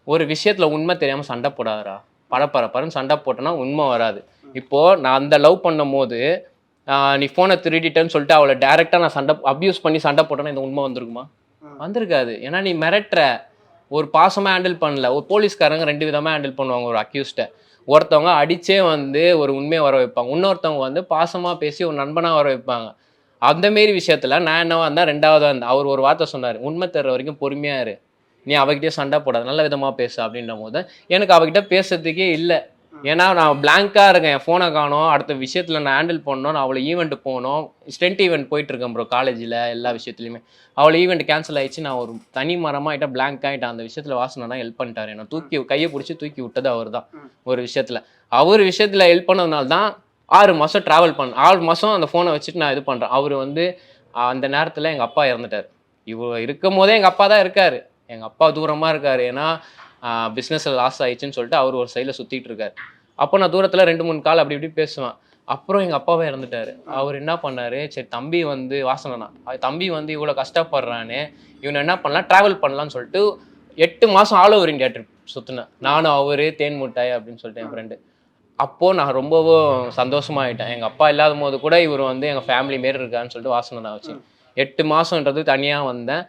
ஒரு விஷயத்தில் உண்மை தெரியாமல் சண்டை போடாதரா, பரப்பரன்னு சண்டை போட்டோன்னா உண்மை வராது. இப்போது நான் அந்த லவ் பண்ணும் போது நீ ஃபோனை திருடிட்டேன்னு சொல்லிட்டு அவளை டேரெக்டாக நான் அப்யூஸ் பண்ணி சண்டை போட்டேன்னா இந்த உண்மை வந்திருக்குமா? வந்திருக்காது. ஏன்னா நீ மிரட்டுற, ஒரு பாசமாக ஹேண்டில் பண்ணல. ஒரு போலீஸ்காரங்க 2 விதமாக ஹேண்டில் பண்ணுவாங்க ஒரு அக்யூஸ்ட்டை. ஒருத்தவங்க அடித்தே வந்து ஒரு உண்மையை வர வைப்பாங்க, இன்னொருத்தவங்க வந்து பாசமாக பேசி ஒரு நண்பனாக வர வைப்பாங்க. அந்தமாரி விஷயத்தில் நான் என்னவா இருந்தேன், 2ஆவதாக இருந்தேன். அவர் ஒரு வார்த்தை சொன்னார், உண்மை தர்ற வரைக்கும் பொறுமையாக இரு, நீ அவகிட்டே சண்டை போடாது, நல்ல விதமாக பேசு அப்படின்ற போது எனக்கு அவகிட்ட பேசுறதுக்கே இல்லை. ஏன்னா நான் பிளாங்காக இருக்கேன், என் ஃபோனை காணோம், அடுத்த விஷயத்தில் நான் ஹேண்டில் பண்ணணும். நான் அவளை ஈவெண்ட்டு போகணும், ஸ்டென்ட் ஈவெண்ட் போயிட்டுருக்கேன் ப்ரோ காலேஜில், எல்லா விஷயத்துலையுமே. அவளை ஈவெண்ட் கேன்சல் ஆகிடுச்சு, நான் ஒரு தனி மரமாகிட்டேன், பிளாங்க் ஆகிட்டேன். அந்த விஷயத்தில் வாசனை தான் ஹெல்ப் பண்ணிட்டார். என்னை கையை பிடிச்சி தூக்கி விட்டது அவர் தான். ஒரு விஷயத்தில் அவர் விஷயத்தில் ஹெல்ப் பண்ணதுனால தான் 6 மாதம் ட்ராவல் பண்ணேன். 6 மாதம் அந்த ஃபோனை வச்சுட்டு நான் இது பண்ணுறேன். அவர் வந்து அந்த நேரத்தில் எங்கள் அப்பா இறந்துட்டார். இவர் இருக்கும் போதே எங்கள் அப்பா தான் இருக்கார். எங்கள் அப்பா தூரமாக இருக்கார். ஏன்னா பிஸ்னஸில் லாஸ் ஆயிடுச்சுன்னு சொல்லிட்டு அவர் ஒரு சைடில் சுற்றிட்டு இருக்கார். அப்போ நான் தூரத்தில் 2-3 கால் அப்படி இப்படி பேசுவேன். அப்புறம் எங்கள் அப்பாவே இறந்துட்டார். அவர் என்ன பண்ணார், சரி தம்பி வந்து வாசனா தம்பி வந்து இவ்வளோ கஷ்டப்படுறான்னு இவனை என்ன பண்ணலாம், ட்ராவல் பண்ணலான்னு சொல்லிட்டு 8 மாதம் ஆல் ஓவர் இந்தியா ட்ரிப் சுற்றினேன். நானும் அவர் தேன் முட்டாய் அப்படின்னு சொல்லிட்டு என் ஃப்ரெண்டு. அப்போது நான் ரொம்பவும் சந்தோஷமாகிட்டேன். எங்கள் அப்பா இல்லாத போது கூட இவர் வந்து எங்கள் ஃபேமிலி மாரி இருக்கான்னு சொல்லிட்டு வாசனை நான் வச்சு 8 மாதம்ன்றது தனியாக வந்தேன்.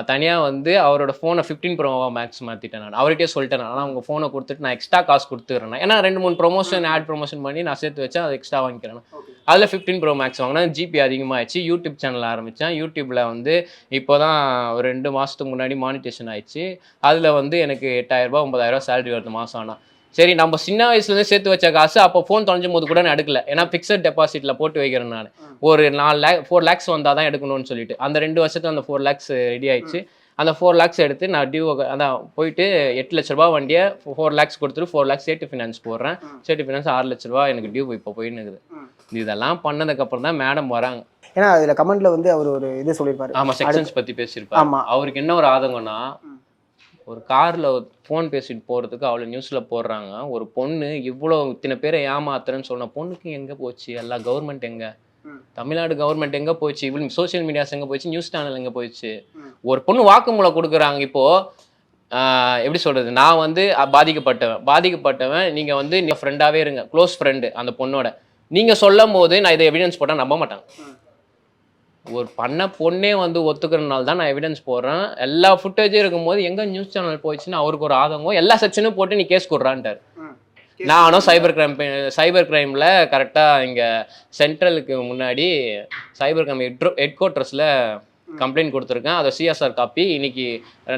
தனியாக வந்து அவரோட ஃபோனை 15 Pro Max மாற்றிட்டேன். நான் அவர்கிட்டே சொல்லிட்டேன், ஆனால் அவங்க ஃபோனை கொடுத்துட்டு நான் எக்ஸ்ட்ரா காசு கொடுத்துக்கிறேன். ஏன்னா 2-3 ப்ரொமோஷன் ஆட் ப்ரொமோஷன் பண்ணி நான் சேர்த்து வச்சேன், அதை எக்ஸ்ட்ரா வாங்கிக்கிறேன். அதில் 15 Pro Max வாங்கினா ஜிபி அதிகமாகிடுச்சு. யூடியூப் சேனல் ஆரம்பித்தேன். யூடியூப்பில் வந்து இப்போ தான் ஒரு 2 மாதத்துக்கு முன்னாடி மானிட்டேஷன் ஆயிடுச்சு. அதில் வந்து எனக்கு 8000 9,000 சேலரி வருது மாதம். ஆனால் சரி, நம்ம சின்ன வயசுலேருந்து சேர்த்து வச்ச காசு அப்போ ஃபோன் தொலைஞ்சும் போது கூட நான் எடுக்கல. ஏன்னா ஃபிக்ஸட் டெபாசிட்டில் போட்டு வைக்கிறேன். நான் ஒரு 4 lakhs வந்தால் தான் எடுக்கணும்னு சொல்லிட்டு அந்த 2 வருஷத்துல அந்த 4 lakhs ரெடி ஆயிடுச்சு. அந்த 4 lakhs எடுத்து நான் டியூ அதான் போயிட்டு 8 லட்ச ரூபா வண்டியை 4 lakhs கொடுத்துட்டு 4 lakhs சேஃப்டி ஃபினான்ஸ் போடுறேன். சேஃப்டி ஃபினான்ஸ் 6 லட்ச ரூபா எனக்கு டியூ இப்போ போயின்னு இருக்குது. இதெல்லாம் பண்ணதுக்கப்புறம் தான் மேடம் வராங்க. ஏன்னா அதில் கமெண்ட்ல வந்து அவர் ஒரு இது சொல்லியிருப்பாரு. ஆமாம், செக்ஷன்ஸ் பற்றி பேசியிருப்பாரு. ஆமாம், அவருக்கு என்ன ஒரு ஆதங்கம்னா, ஒரு காரில் ஃபோன் பேசிட்டு போகிறதுக்கு அவ்வளோ நியூஸில் போடுறாங்க. ஒரு பொண்ணு இவ்வளோ இத்தனை பேரை ஏமாத்துறேன்னு சொன்ன பொண்ணுக்கு எங்கே போச்சு? எல்லாம் கவர்மெண்ட் எங்கே? தமிழ்நாடு கவர்மெண்ட் எங்கே போச்சு? இவ்வளோ சோசியல் மீடியாஸ் எங்கே போயிடுச்சு? நியூஸ் சேனல் எங்கே போயிடுச்சு? ஒரு பொண்ணு வாக்குமூலம் கொடுக்குறாங்க. இப்போது எப்படி சொல்கிறது, நான் வந்து பாதிக்கப்பட்டவன் நீங்கள் வந்து நீங்கள் ஃப்ரெண்டாகவே இருங்க, க்ளோஸ் ஃப்ரெண்டு அந்த பொண்ணோட. நீங்கள் சொல்லும் போது நான் இதை எவிடன்ஸ் போட்டால் நம்ப மாட்டாங்க. ஒரு பண்ண பொண்ணே வந்து ஒத்துக்கிறனால தான் நான் எவிடன்ஸ் போடுறேன். எல்லா ஃபுட்டேஜும் இருக்கும்போது எங்கே நியூஸ் சேனல் போயிடுச்சுன்னு அவருக்கு ஒரு ஆதங்கம். எல்லா செக்ஷனும் போட்டு நீ கேஸ் கொடுறான்ட்டார். நானும் சைபர் கிரைமில் கரெக்டாக இங்கே சென்ட்ரலுக்கு முன்னாடி சைபர் கிரைம் ஹெட் குவார்ட்டர்ஸில் கம்ப்ளைண்ட் கொடுத்துருக்கேன். அதை சிஎஸ்ஆர் காப்பி இன்னைக்கு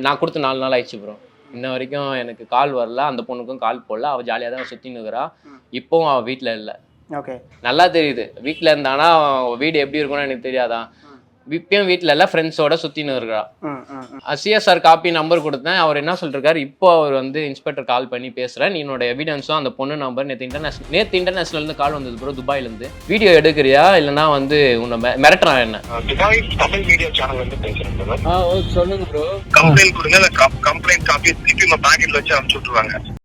நான் கொடுத்து 4 நாள் ஆயிடுச்சு ப்ரோ. இன்ன வரைக்கும் எனக்கு கால் வரல, அந்த பொண்ணுக்கும் கால் போடல. அவள் ஜாலியாக தான் சுற்றின்னு இருக்கிறா. இப்போவும் அவள் வீட்டில் இல்லை. ஓகே, நல்லா தெரியுது. வீட்டில் இருந்தானா வீடு எப்படி இருக்கும்னு எனக்கு தெரியாதான். இப்பயும் வீட்டில் இல்லை, ஃப்ரெண்ட்ஸோட சுற்றின்னு இருக்கிறா. சிஎஸ்ஆர் காப்பி நம்பர் கொடுத்தேன். அவர் என்ன சொல்லிருக்காரு, இப்போ அவர் வந்து இன்ஸ்பெக்டர் கால் பண்ணி பேசுகிறேன், நீனோட எவிடன்ஸும் அந்த பொண்ணு நம்பர் நேற்று இன்டர்நேஷனல்லேருந்து கால் வந்தது ப்ரோ, துபாயிலேருந்து. வீடியோ எடுக்கிறியா இல்லைனா வந்து உன்னை மிரட்டுறான் என்ன? துபாய் தமிழ் மீடியா சேனல் வந்து பேசுறேன். சொல்லுங்க ப்ரோ. கம்ப்ளைண்ட் கொடுங்க, கம்ப்ளைண்ட் காப்பி திருப்பி உங்க பேக்கெட்ல வச்சு அனுப்பிச்சு விட்டுருவாங்க.